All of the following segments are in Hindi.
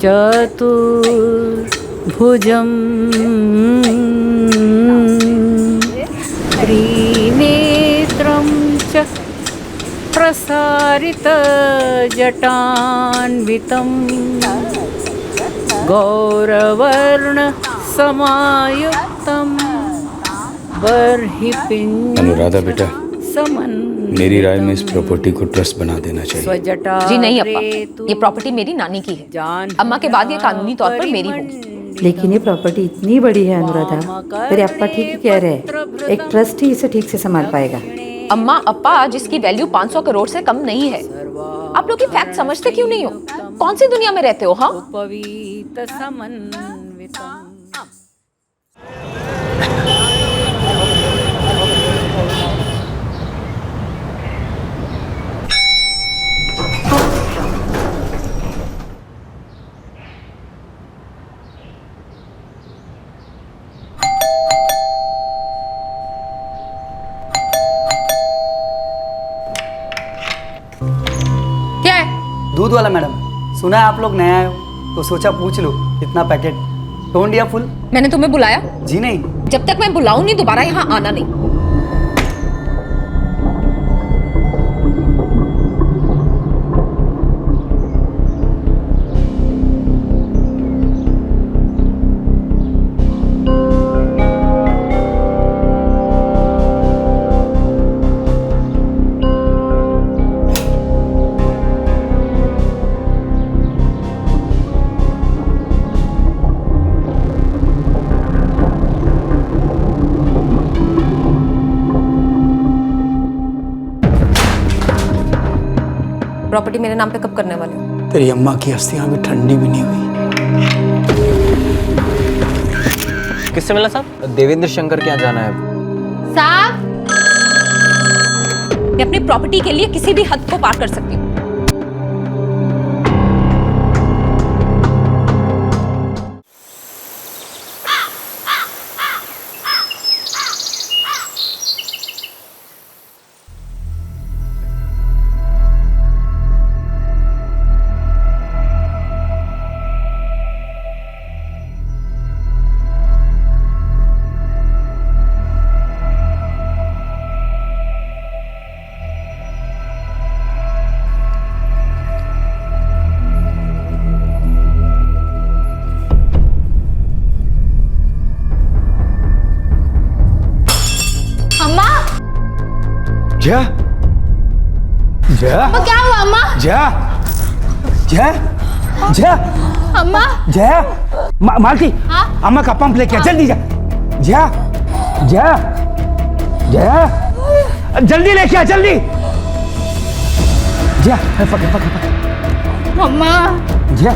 चतुर्भुजं त्रिनेत्रं च प्रसारितजटान्वितं गौरवर्णसमायुक्तं बर्हिपिण्ड अनुराधा बेटा, समन मेरी राय में इस प्रॉपर्टी को ट्रस्ट बना देना चाहिए। जी नहीं अप्पा, ये प्रॉपर्टी मेरी नानी की है। अम्मा के बाद ये कानूनी तौर पर मेरी होगी। लेकिन ये प्रॉपर्टी इतनी बड़ी है अनुराधा, तेरे अप्पा ठीक ही कह रहे हैं, एक ट्रस्ट ही इसे ठीक से संभाल पाएगा। अम्मा अप्पा आज इसकी वैल्यू 500 करोड़ से कम नहीं है। आप लोग ये फैक्ट समझते क्यों नहीं हो? कौन सी दुनिया में रहते हो? हाँ, क्या है? दूध वाला मैडम, सुना है आप लोग नए आए हो तो सोचा पूछ लो कितना पैकेट। टोन दिया फुल? मैंने तुम्हें बुलाया? जी नहीं। जब तक मैं बुलाऊं नहीं दोबारा यहाँ आना नहीं। प्रॉपर्टी मेरे नाम पे कब करने वाले हो? तेरी अम्मा की अस्थियां भी ठंडी भी नहीं हुई। किससे मिला साहब? देवेंद्र शंकर के यहाँ जाना है। साहब, मैं अपनी प्रॉपर्टी के लिए किसी भी हद को पार कर सकती हूँ। जा जा क्या हुआ अम्मा? जा जा जा अम्मा जा मालती, अम्मा का पंप लेके आ, जल्दी जा जा जा जा जल्दी लेके आ, जल्दी जा। पकड़ पकड़ पकड़ अम्मा जा।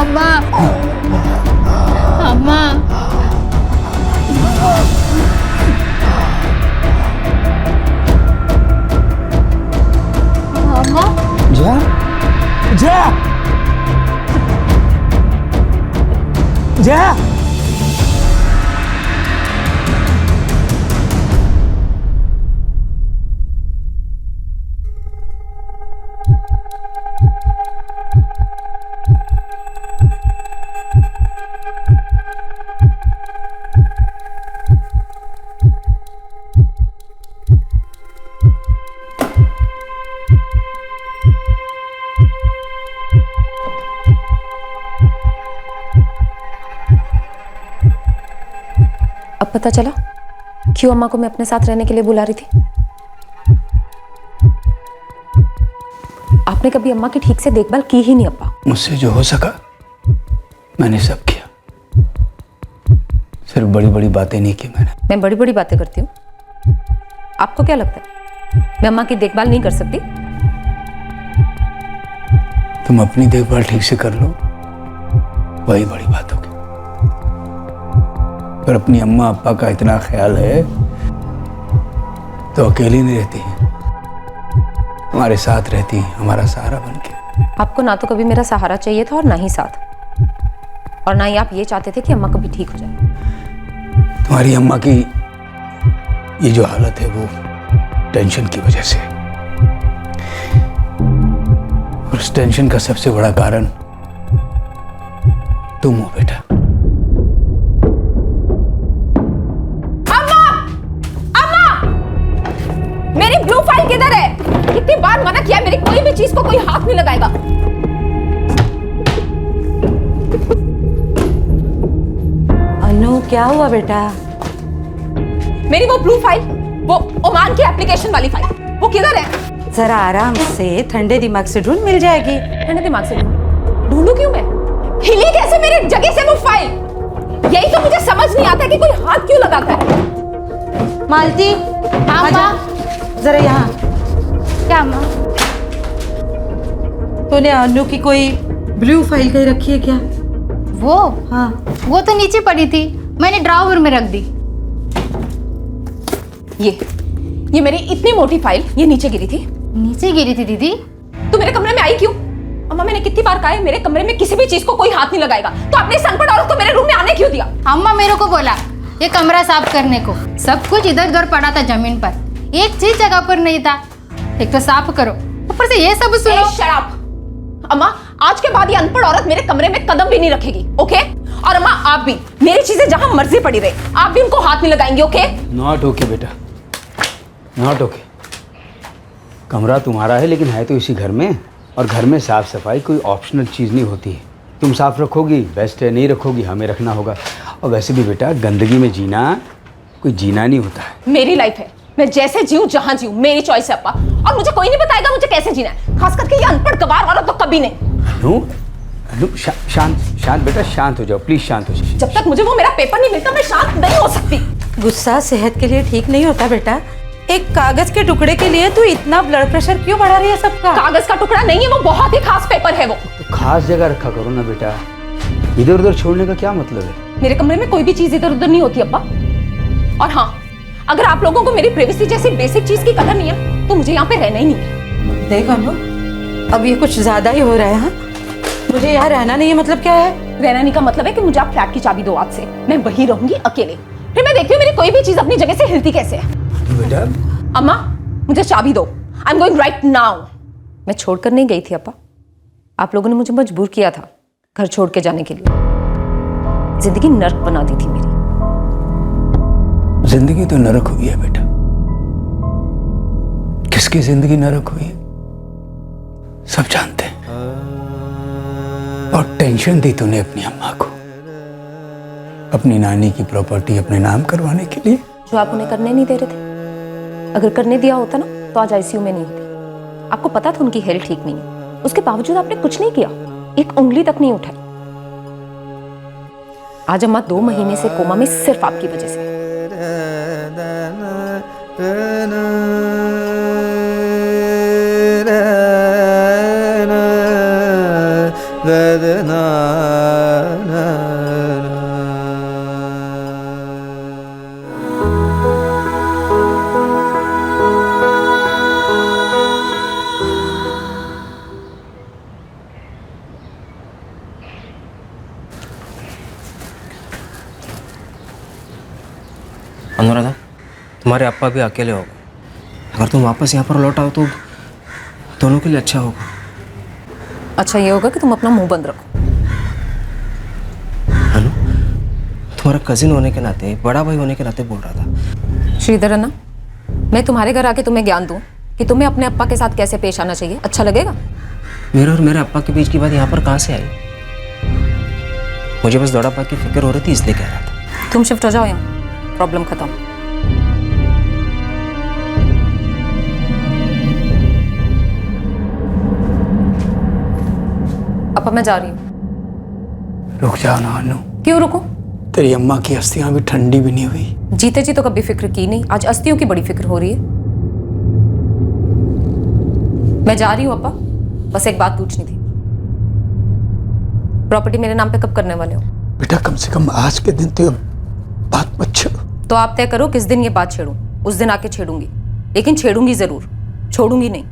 अम्मा अम्मा अम्मा अम्मा जा जा जा। अब पता चला क्यों अम्मा को मैं अपने साथ रहने के लिए बुला रही थी। आपने कभी अम्मा की ठीक से देखभाल की ही नहीं अप्पा। मुझसे जो हो सका मैंने सब किया, सिर्फ बड़ी बड़ी बातें नहीं की मैंने। मैं बड़ी बड़ी बातें करती हूँ? आपको क्या लगता है मैं अम्मा की देखभाल नहीं कर सकती? तुम अपनी देखभाल ठीक से कर लो, वही बड़ी बात होगी। पर अपनी अम्मा अप्पा का इतना ख्याल है तो अकेली नहीं रहती हैं, हमारे साथ रहती हैं, हमारा सहारा बन के। आपको ना तो कभी मेरा सहारा चाहिए था और ना ही साथ, और ना ही आप ये चाहते थे कि अम्मा कभी ठीक हो जाए। तुम्हारी अम्मा की ये जो हालत है वो टेंशन की वजह से है। और इस टेंशन का सबसे बड़ा कारण तुम हो बेटा। मेरी ब्लू फाइल किधर है? कितनी बार मना किया, मेरी कोई भी चीज को कोई हाथ नहीं लगाएगा। अनु क्या हुआ बेटा? मेरी वो ब्लू फाइल, वो ओमान की एप्लीकेशन वाली फाइल, वो किधर है? जरा आराम से ठंडे दिमाग से ढूंढ, मिल जाएगी। ठंडे दिमाग से ढूंढूं क्यों मैं? हिली कैसे मेरी जगह से वो फाइल? यही तो मुझे समझ नहीं आता कि कोई हाथ क्यों लगाता है। मालती, हाँ माँ। जरा यहाँ। क्या माँ? तूने अनु की कोई ब्लू फाइल कहीं रखी है क्या? वो हाँ। वो तो नीचे पड़ी थी, मैंने ड्रॉवर में रख दी। ये मेरी इतनी मोटी फाइल ये नीचे गिरी थी। नीचे गिरी थी दीदी? तू मेरे कमरे में आई क्यों? अम्मा मैंने कितनी बार कहा है मेरे कमरे में किसी भी चीज को कोई हाथ नहीं लगाएगा, तो आपने इस अनपढ़ औरत को मेरे रूम में आने क्यों दिया? अम्मा मेरे को बोला ये कमरा साफ करने को, सब कुछ इधर उधर पड़ा था जमीन पर, एक चीज जगह पर नहीं था। एक तो साफ करो, ऊपर से ये सब सुनो। Shut up! अम्मा आज के बाद ये अनपढ़ औरत मेरे कमरे में कदम भी नहीं रखेगी, ओके? और अम्मा आप भी, मेरी चीजें जहां मर्जी पड़ी रहे, आप भी उनको हाथ नहीं लगाएंगे, ओके? नॉट ओके बेटा, नॉट ओके। कमरा तुम्हारा है लेकिन है तो इसी घर में, और घर में साफ सफाई कोई ऑप्शनल चीज़ नहीं होती है। तुम साफ रखोगी बेस्ट है, नहीं रखोगी हमें रखना होगा। और वैसे भी बेटा गंदगी में जीना कोई जीना नहीं होता है। मेरी लाइफ है, मैं जैसे जीऊं जहां जीऊं, मेरी चॉइस है अप्पा, और मुझे कोई नहीं बताएगा मुझे कैसे जीना है, खास करके ये अनपढ़ गवार औरत तो कभी नहीं। अनु, अनु शांत बेटा, शांत हो जाओ प्लीज, शांत हो जाओ। जब तक मुझे वो मेरा पेपर नहीं मिलता मैं शांत नहीं हो सकती। गुस्सा सेहत के लिए ठीक नहीं होता बेटा। एक कागज के टुकड़े के लिए तू इतना ब्लड प्रेशर क्यों बढ़ा रही है सबका? कागज का टुकड़ा नहीं है, वो बहुत ही खास पेपर है वो। तो खास जगह रखा करो ना बेटा, इधर उधर छोड़ने का क्या मतलब है? मेरे कमरे में कोई भी चीज इधर उधर नहीं होती अब्बा। और हाँ, अगर आप लोगों को मेरी प्राइवेसी जैसी बेसिक चीज की कदर नहीं है तो मुझे यहाँ पे रहना ही नहीं है। देख अनु, अब ये कुछ ज्यादा ही हो रहा है। हाँ, मुझे यहाँ रहना नहीं है मतलब क्या है? रहना नहीं का मतलब है कि मुझे आप फ्लैट की चाबी दो आज से, मैं वही रहूंगी अकेले। फिर मैं देखती हूँ मेरी कोई भी चीज अपनी जगह से हिलती कैसे है। बेटा अम्मा मुझे चाबी दो, I am going right now. मैं छोड़कर नहीं गई थी अप्पा, आप लोगों ने मुझे मजबूर किया था घर छोड़ के जाने के लिए। जिंदगी नर्क बना दी थी मेरी। जिंदगी तो नरक हुई है बेटा। किसकी जिंदगी नरक हुई है सब जानते हैं। और टेंशन दी तूने अपनी अम्मा को अपनी नानी की प्रॉपर्टी अपने नाम करवाने के लिए, जो आप उन्हें करने नहीं दे रहे थे। अगर करने दिया होता ना तो आज आईसीयू में नहीं होती। आपको पता था उनकी हेल्थ ठीक नहीं है, उसके बावजूद आपने कुछ नहीं किया, एक उंगली तक नहीं उठाई। आज अम्मा 2 महीने से कोमा में सिर्फ आपकी वजह से। अनुराधा, तुम्हारे अप्पा भी अकेले हो गए। अगर तुम वापस यहाँ पर लौट आओ तो दोनों के लिए अच्छा होगा। अच्छा ये होगा कि तुम अपना मुंह बंद रखो। अनु, तुम्हारा कजिन होने के नाते, बड़ा भाई होने के नाते बोल रहा था। श्रीधर अन्ना, मैं तुम्हारे घर आके तुम्हें ज्ञान दूं कि तुम्हें अपने अप्पा के साथ कैसे पेश आना चाहिए, अच्छा लगेगा? मेरे और मेरे अप्पा के बीच की बात यहाँ पर कहाँ से आई? मुझे बस दौड़ा पा की फिक्र हो रही थी इसलिए कह रहा था। तुम शिफ्ट हो जाओ यहाँ, प्रॉब्लम खत्म। अब मैं जा रही हूँ। रुक जाओ ना अनु। क्यों रुको? तेरी अम्मा की अस्थियां भी ठंडी भी नहीं हुई। जीते जी तो कभी फिक्र की नहीं, आज अस्थियों की बड़ी फिक्र हो रही है। मैं जा रही हूँ अप्पा, बस एक बात पूछनी थी। प्रॉपर्टी मेरे नाम पे कब करने वाले हो? बेटा कम से कम आज के दिन तो बात मत छेड़ो। तो आप तय करो किस दिन ये बात छेड़ूं, उस दिन आके छेड़ूंगी, लेकिन छेड़ूंगी जरूर, छोड़ूंगी नहीं।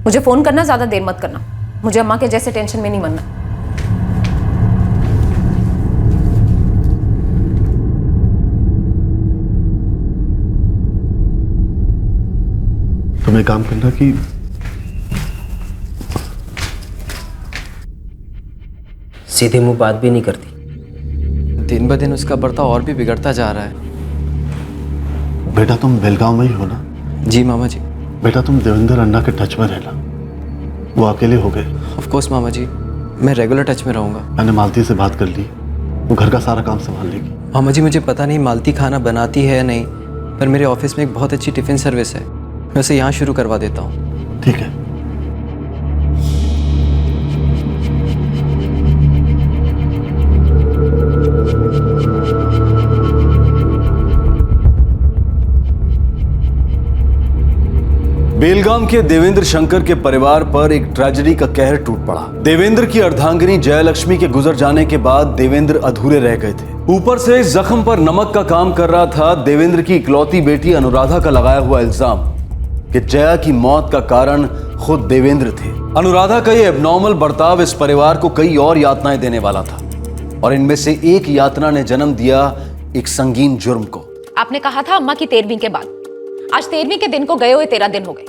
मुझे फोन करना, ज्यादा देर मत करना, मुझे अम्मा के जैसे टेंशन में नहीं मरना। तुम एक काम करना कि सीधे मुंह बात भी नहीं करती। दिन ब दिन उसका बर्ताव और भी बिगड़ता जा रहा है। बेटा तुम बेलगांव में ही हो ना? जी मामा जी। बेटा तुम देवेंद्र अन्ना के टच में रहना, वो अकेले हो गए। ऑफ कोर्स मामा जी, मैं रेगुलर टच में रहूँगा। मैंने मालती से बात कर ली, वो घर का सारा काम संभाल लेगी। मामा जी मुझे पता नहीं मालती खाना बनाती है या नहीं, पर मेरे ऑफिस में एक बहुत अच्छी टिफ़िन सर्विस है, मैं उसे यहाँ शुरू करवा देता हूँ। ठीक है। बेलगाम के देवेंद्र शंकर के परिवार पर एक ट्रेजेडी का कहर टूट पड़ा। देवेंद्र की अर्धांगिनी जयलक्ष्मी के गुजर जाने के बाद देवेंद्र अधूरे रह गए थे। ऊपर से इस जख्म पर नमक का काम कर रहा था देवेंद्र की इकलौती बेटी अनुराधा का लगाया हुआ इल्जाम कि जया की मौत का कारण खुद देवेंद्र थे। अनुराधा का यह एबनॉर्मल बर्ताव इस परिवार को कई और यातनाएं देने वाला था, और इनमें से एक यातना ने जन्म दिया एक संगीन जुर्म को। आपने कहा था अम्मा की 13वीं के बाद, आज 13वीं के दिन को गए हुए 13 दिन हो गए।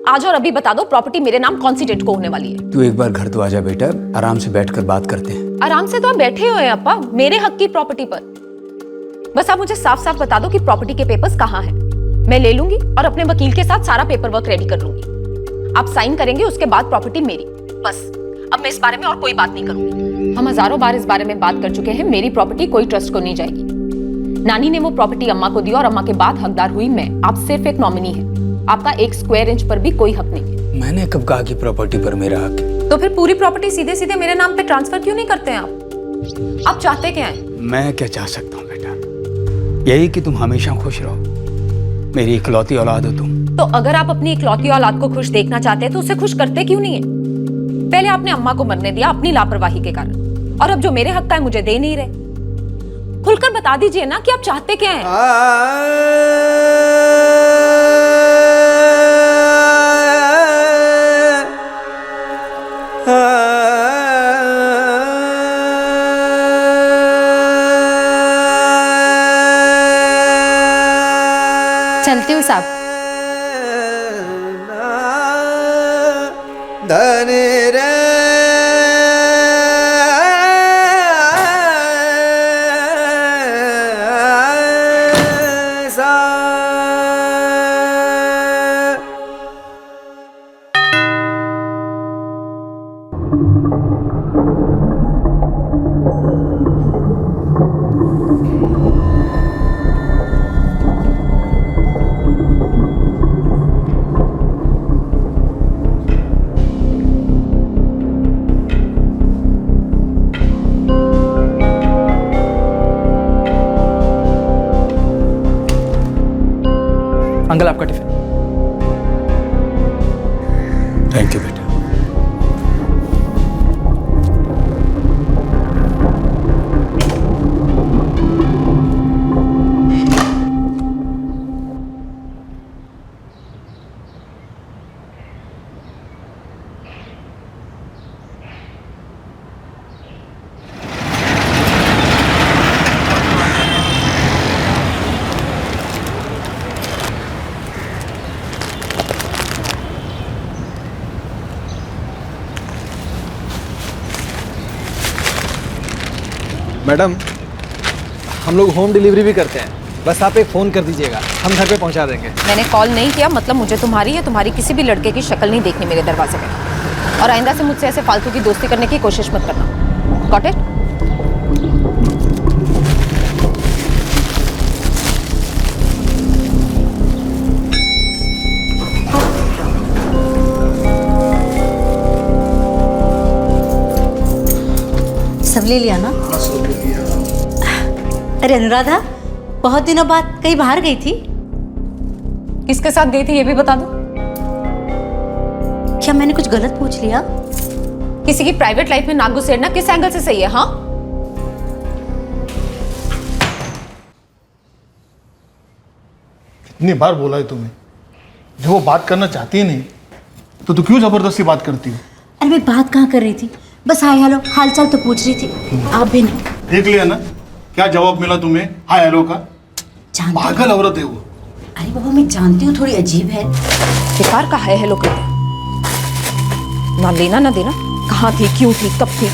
आज और अभी बता दो प्रॉपर्टी मेरे नाम कौन सी डेट को होने वाली है? तू एक बार घर तो आजा बेटा, आराम से बैठकर बात करते हैं। आराम से तो आप बैठे हुए हैं अप्पा, मेरे हक की प्रॉपर्टी पर। बस आप मुझे साफ साफ बता दो कि प्रॉपर्टी के पेपर्स कहाँ हैं। मैं ले लूंगी और अपने वकील के साथ सारा पेपर वर्क रेडी कर लूंगी। आप साइन करेंगे, उसके बाद प्रॉपर्टी मेरी। बस अब मैं इस बारे में और कोई बात नहीं करूंगी। हम हजारों बार इस बारे में बात कर चुके हैं। मेरी प्रॉपर्टी कोई ट्रस्ट को नहीं जाएगी। नानी ने वो प्रॉपर्टी अम्मा को दी और अम्मा के बाद हकदार हुई मैं। आप सिर्फ एक नॉमिनी है, आपका 1 स्क्वायर इंच पर भी कोई हक नहीं है। मैंने कब कहा कि प्रॉपर्टी पर मेरा हक है? तो फिर पूरी प्रॉपर्टी सीधे सीधे मेरे नाम पे ट्रांसफर क्यों नहीं करते हैं आप चाहते क्या हैं? मैं क्या चाह सकता हूँ बेटा, यही कि तुम हमेशा खुश रहो। मेरी इकलौती औलाद हो तुम। तो अगर आप अपनी इकलौती औलाद को खुश देखना चाहते हैं तो उसे खुश करते क्यों नहीं है? पहले आपने अम्मा को मरने दिया अपनी लापरवाही के कारण, और अब जो मेरे हक का है मुझे दे नहीं रहे। खुलकर बता दीजिए ना कि आप चाहते क्या हैं? चलती हूँ साहब। अंकल आपका टिफिन। थैंक यू बेटा। मैडम, हम लोग होम डिलीवरी भी करते हैं, बस आप एक फ़ोन कर दीजिएगा, हम घर पे पहुंचा देंगे। मैंने कॉल नहीं किया मतलब मुझे तुम्हारी या तुम्हारी किसी भी लड़के की शक्ल नहीं देखनी मेरे दरवाजे पे, और आइंदा से मुझसे ऐसे फालतू की दोस्ती करने की कोशिश मत करना। Got it? सब ले लिया ना? अरे अनुराधा, बहुत दिनों बाद कहीं बाहर गई थी? किसके साथ गई थी ये भी बता दो। क्या मैंने कुछ गलत पूछ लिया? किसी की प्राइवेट लाइफ में नाक घुसेड़ना किस एंगल से सही है? हाँ, कितनी बार बोला है तुम्हें, जब वो बात करना चाहती है नहीं तो तू क्यों जबरदस्ती बात करती हो? अरे मैं बात कहाँ कर रही थी, बस हाय हेलो हालचाल तो पूछ रही थी। आप भी नहीं देख लिया ना क्या जवाब मिला तुम्हें हाय हेलो का? पागल औरत है वो। अरे बाबा मैं जानती हूँ थोड़ी अजीब है। बेकार का है हेलो करते ना लेना ना देना, कहाँ थी, क्यों थी, कब थी।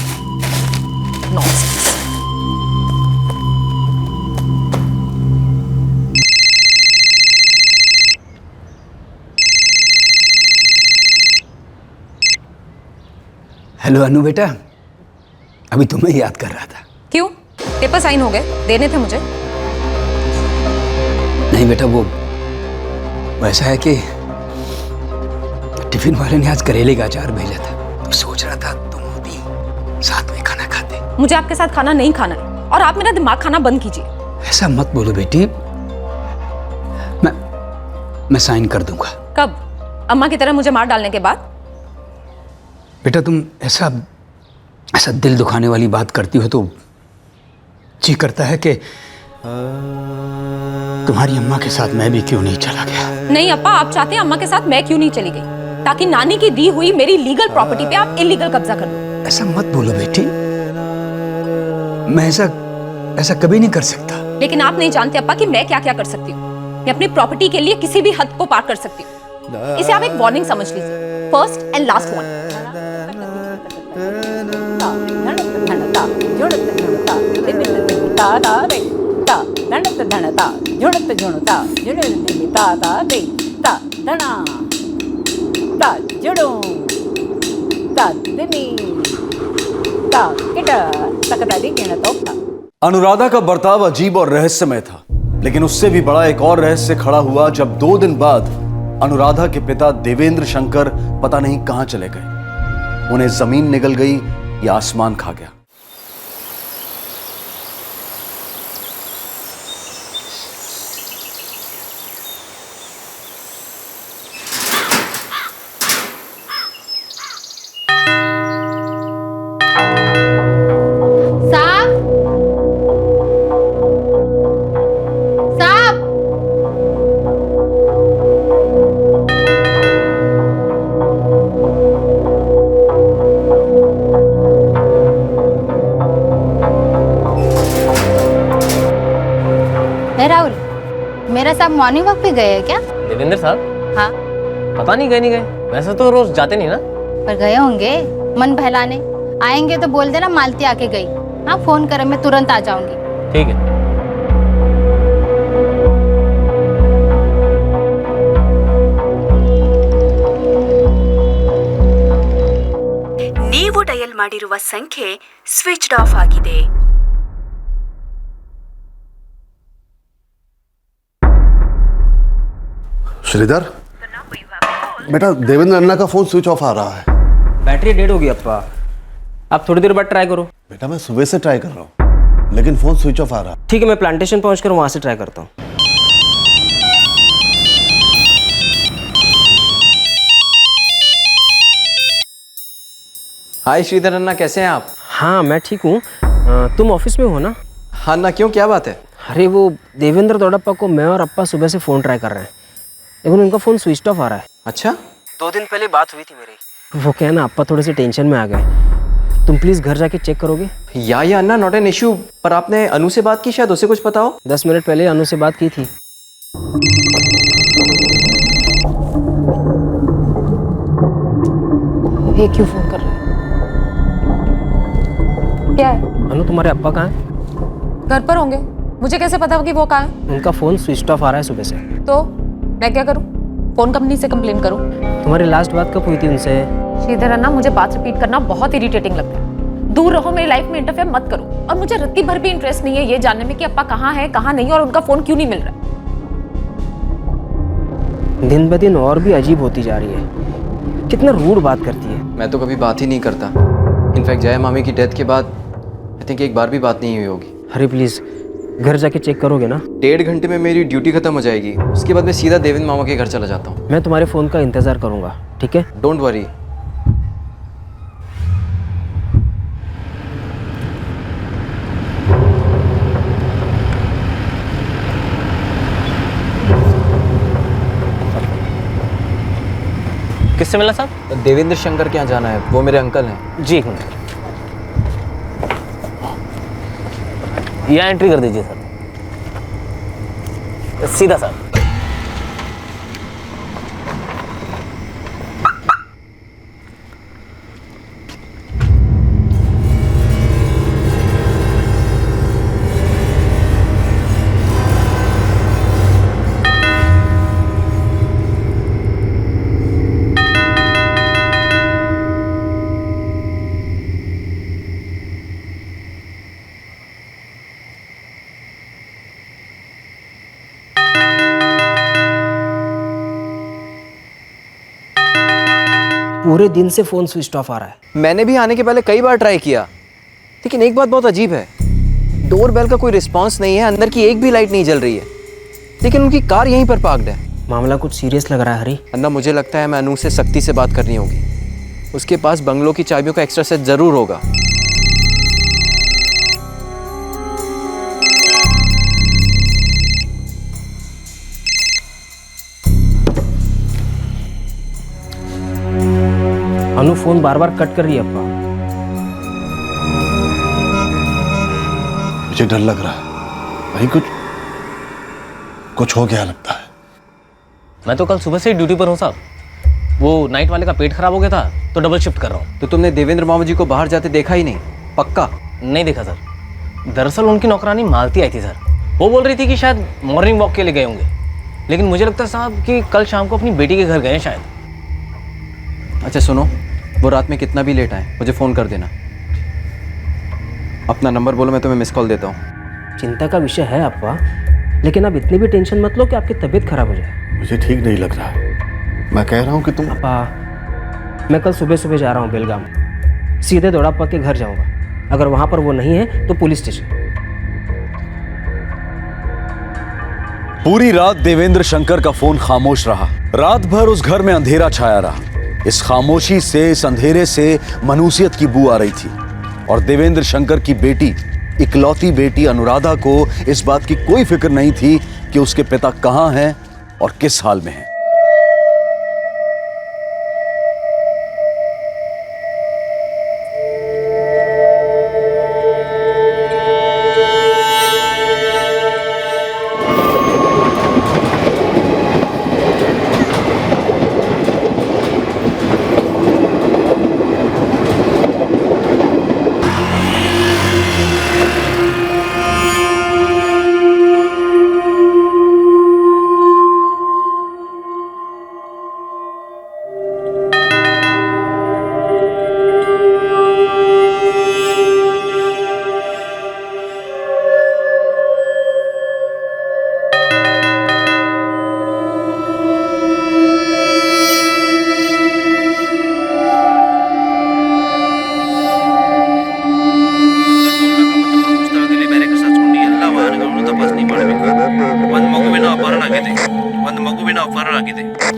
हेलो अनु बेटा, अभी तुम्हें याद कर रहा था। क्यों? पेपर साइन हो गए, देने थे मुझे। नहीं बेटा, वो वैसा है कि टिफिन वाले ने आज करेले का अचार भेजा था, तो सोच रहा था तुम होती साथ में खाना खाते। मुझे आपके साथ खाना नहीं खाना है, और आप मेरा दिमाग खाना बंद कीजिए। ऐसा मत बोलो बेटी, मैं साइन कर दूंगा। कब? अम्मा की तरह मुझे मार डालने के बाद? बेटा तुम ऐसा दिल दुखाने वाली बात करती हो तो जी करता है कि तुम्हारी अम्मा के साथ मैं भी क्यों नहीं चला गया। नहीं अप्पा, आप चाहते हैं अम्मा के साथ मैं क्यों नहीं चली गई, ताकि नानी की दी हुई मेरी लीगल प्रॉपर्टी पे आप इलीगल कब्जा कर लो। ऐसा मत बोलो बेटी, मैं ऐसा कभी नहीं कर सकता। लेकिन आप नहीं जानते अप्पा कि मैं क्या क्या कर सकती हूँ। मैं अपनी प्रॉपर्टी के लिए किसी भी हद को पार कर सकती हूँ। इसे आप एक वार्निंग समझ लीजिए, first and last one. Anuradha का बर्ताव अजीब और रहस्यमय था, लेकिन उससे भी बड़ा एक और रहस्य खड़ा हुआ जब 2 दिन बाद अनुराधा के पिता देवेंद्र शंकर पता नहीं कहां चले गए। उन्हें जमीन निगल गई या आसमान खा गया। मेरा साहब मॉर्निंग वॉक पे गए हैं क्या? देवेंद्र साहब? हाँ। पता नहीं गए नहीं गए, वैसे तो रोज जाते नहीं ना। पर गए होंगे मन बहलाने। आएंगे तो बोल देना मालती आके गई। हाँ फोन करें, मैं तुरंत आ जाऊंगी। ठीक है। ನೀವು ಡಯಲ್ ಮಾಡಿರುವ ಸಂಖ್ಯೆ ಸ್ವಿಚ್ಡ್ ಆಫ್ ಆಗಿದೆ। श्रीधर बेटा, देवेंद्र अन्ना का फोन स्विच ऑफ आ रहा है। बैटरी डेड होगी अप्पा, आप थोड़ी देर बाद ट्राई करो। बेटा मैं सुबह से ट्राई कर रहा हूँ, लेकिन फोन स्विच ऑफ आ रहा है। ठीक है, मैं प्लांटेशन पहुंचकर वहां से ट्राई करता हूँ। हाय श्रीधर अन्ना, कैसे हैं आप? हाँ मैं ठीक हूँ, तुम ऑफिस में हो ना? हाँ ना, क्यों, क्या बात है? अरे वो देवेंद्र दौड़प्पा को मैं और अप्पा सुबह से फ़ोन ट्राई कर रहे हैं, लेकिन उनका फ़ोन स्विच ऑफ आ रहा है। अच्छा? 2 दिन पहले बात हुई थी मेरी। वो क्या ना, अप्पा थोड़े से टेंशन में आ गए। तुम प्लीज़ घर जाके चेक करोगे? या अन्ना, नॉट एन इशू। पर आपने अनु से बात की, शायद उसे कुछ पता हो। 10 मिनट पहले अनु से बात की थी। ये क्यों फोन कर रहा है? क्या है? अनु तुम्हारे अप्पा कहाँ हैं? घर पर होंगे, मुझे कैसे पता कि वो कहाँ है? उनका फ़ोन स्विच ऑफ आ रहा है सुबह से। तो मैं क्या करूँ? फोन कंपनी से कंप्लेन करूँ? तुम्हारी लास्ट बात कब हुई थी उनसे? श्रीधर अन्ना, मुझे बात रिपीट करना बहुत इरिटेटिंग लगता है। दूर रहो, मेरी लाइफ में इंटरफेयर मत करो। और मुझे रत्ती भर भी इंटरेस्ट नहीं है ये जानने में कि अप्पा कहाँ है कहाँ नहीं, और उनका फोन क्यों नहीं मिल रहा है। दिन ब दिन और भी अजीब होती जा रही है, कितना रूड बात करती है। मैं तो कभी बात ही नहीं करता। इनफैक्ट जया मामी की डेथ के बाद आई थिंक एक बार भी बात नहीं हुई होगी। अरे प्लीज़ घर जाके चेक करोगे ना? 1.5 घंटे में मेरी ड्यूटी खत्म हो जाएगी, उसके बाद मैं सीधा देवेंद्र मामा के घर चला जाता हूँ। मैं तुम्हारे फ़ोन का इंतज़ार करूँगा, ठीक है? Don't worry. किससे मिलना साहब? देवेंद्र शंकर के यहाँ जाना है, वो मेरे अंकल हैं। जी एक मिनट, यहाँ एंट्री कर दीजिए सर, सीधा सर। पूरे दिन से फ़ोन स्विच ऑफ आ रहा है। मैंने भी आने के पहले कई बार ट्राई किया, लेकिन एक बात बहुत अजीब है, डोर बेल का कोई रिस्पांस नहीं है, अंदर की एक भी लाइट नहीं जल रही है, लेकिन उनकी कार यहीं पर पार्क्ड है। मामला कुछ सीरियस लग रहा है हरी। अन्ना, मुझे लगता है मैं अनु से सख्ती से बात करनी होगी। उसके पास बंगलों की चाबियों का एक्स्ट्रा सेट जरूर होगा। अनु फोन बार बार कट कर रही है अप्पा। मुझे डर लग रहा है भाई, कुछ हो गया लगता है। मैं तो कल सुबह से ही ड्यूटी पर हूँ साहब। वो नाइट वाले का पेट खराब हो गया था तो डबल शिफ्ट कर रहा हूँ। तो तुमने देवेंद्र मामा जी को बाहर जाते देखा ही नहीं? पक्का? नहीं देखा सर। दरअसल उनकी नौकरानी मालती आई थी सर। वो बोल रही थी कि शायद मॉर्निंग वॉक के लिए गए होंगे, लेकिन मुझे लगता है साहब कि कल शाम को अपनी बेटी के घर गए शायद। अच्छा सुनो, वो रात में कितना भी लेट आए मुझे फ़ोन कर देना। अपना नंबर बोलो, मैं तुम्हें मिस कॉल देता हूँ। चिंता का विषय है अप्पा, लेकिन अब इतनी भी टेंशन मत लो कि आपकी तबीयत खराब हो जाए। मुझे ठीक नहीं लग रहा है। मैं कह रहा हूँ कि तुम। अप्पा, मैं कल सुबह सुबह जा रहा हूँ बेलगाम, सीधे दोड़ाप्पा के घर जाऊँगा। अगर वहाँ पर वो नहीं है तो पुलिस स्टेशन। पूरी रात देवेंद्र शंकर का फोन खामोश रहा। रात भर उस घर में अंधेरा छाया रहा। इस खामोशी से, इस अंधेरे से मनुष्यत की बू आ रही थी और देवेंद्र शंकर की बेटी, इकलौती बेटी अनुराधा को इस बात की कोई फिक्र नहीं थी कि उसके पिता कहां हैं और किस हाल में हैं।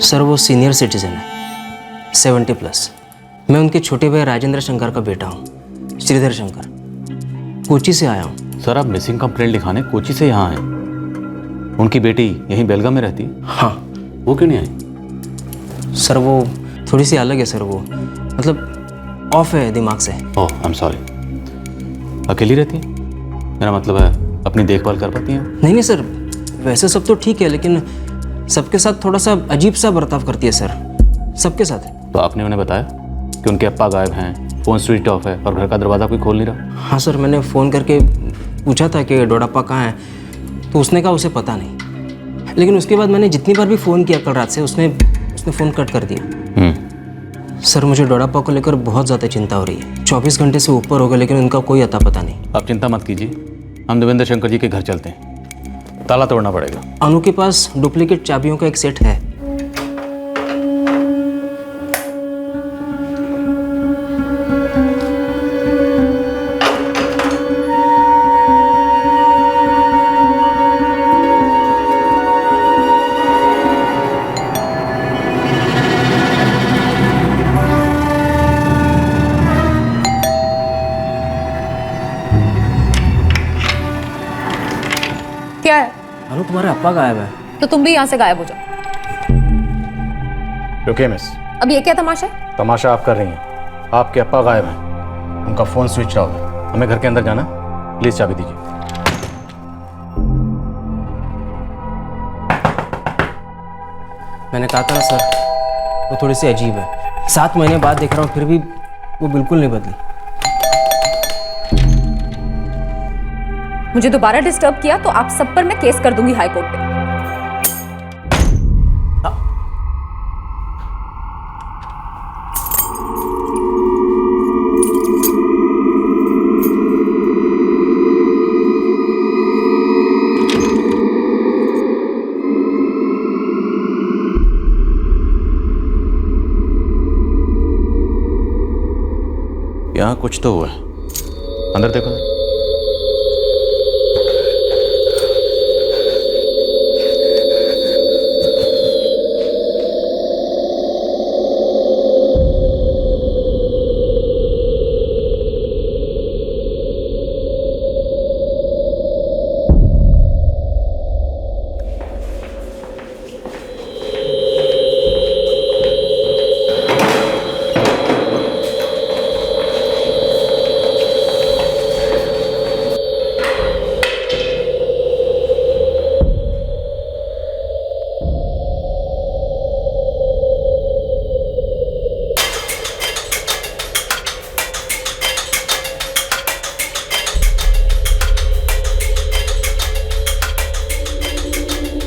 सर वो सीनियर सिटीजन है, 70+। मैं उनके छोटे भाई राजेंद्र शंकर का बेटा हूँ, श्रीधर शंकर। कोची से आया हूँ। सर आप मिसिंग कंप्लेंट लिखाने कोची से यहाँ आए? उनकी बेटी यहीं बेलगाम में रहती है? हाँ। वो क्यों नहीं आई? सर वो थोड़ी सी अलग है सर, वो मतलब ऑफ है दिमाग से। ओह आई एम सॉरी। अकेली रहती है? मेरा मतलब है अपनी देखभाल कर पाती हैं? नहीं नहीं सर, वैसे सब तो ठीक है, लेकिन सबके साथ थोड़ा सा अजीब सा बर्ताव करती है सर, सबके साथ। तो आपने उन्हें बताया कि उनके अप्पा गायब हैं, फ़ोन स्विच ऑफ है और घर का दरवाज़ा कोई खोल नहीं रहा? हाँ सर, मैंने फ़ोन करके पूछा था कि डोडाप्पा कहाँ है, तो उसने कहा उसे पता नहीं। लेकिन उसके बाद मैंने जितनी बार भी फ़ोन किया कल रात से, उसने फ़ोन कट कर दिया। सर मुझे डोडाप्पा को लेकर बहुत ज़्यादा चिंता हो रही है। 24 घंटे से ऊपर हो गए लेकिन उनका कोई अता पता नहीं। आप चिंता मत कीजिए, हम देवेंद्र शंकर जी के घर चलते हैं। ताला तोड़ना पड़ेगा। अनु के पास डुप्लीकेट चाबियों का एक सेट है। क्या है? अनु तुम्हारे अप्पा गायब है। तो तुम भी यहाँ से गायब हो जाओ। रुकिए मिस, अब ये क्या तमाशा है? तमाशा आप कर रही हैं। आपके अप्पा गायब हैं, उनका फ़ोन स्विच ऑफ है। हमें घर के अंदर जाना, प्लीज़ चाबी दीजिए। मैंने कहा था ना सर, वो थोड़ी सी अजीब है। 7 महीने बाद देख रहा हूँ फिर भी वो बिल्कुल नहीं बदली। मुझे दोबारा डिस्टर्ब किया तो आप सब पर मैं केस कर दूंगी हाई कोर्ट पे। यहाँ कुछ तो हुआ है। अंदर देखो।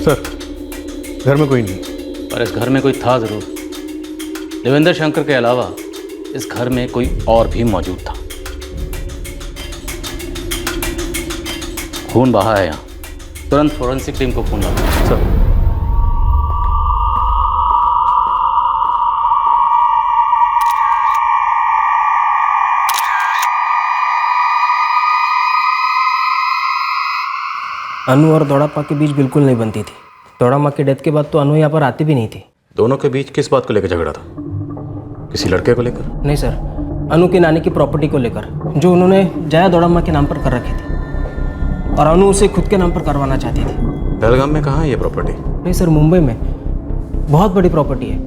सर, घर में कोई नहीं। पर इस घर में कोई था जरूर। देवेंद्र शंकर के अलावा इस घर में कोई और भी मौजूद था। खून बहा है यहाँ। तुरंत फोरेंसिक टीम को फोन लगाओ। सर। अनु और दौड़ापा के बीच बिल्कुल नहीं बनती थी। दौड़ामा के डेथ के बाद तो अनु यहाँ पर आती भी नहीं थी। दोनों के बीच किस बात को लेकर झगड़ा था? किसी लड़के को लेकर? नहीं सर, अनु की नानी की प्रॉपर्टी को लेकर, जो उन्होंने जया दौड़ामा के नाम पर कर रखी थी और अनु उसे खुद के नाम पर करवाना चाहती थी। पहलगाम में कहाँ है ये प्रॉपर्टी? नहीं सर, मुंबई में बहुत बड़ी प्रॉपर्टी है।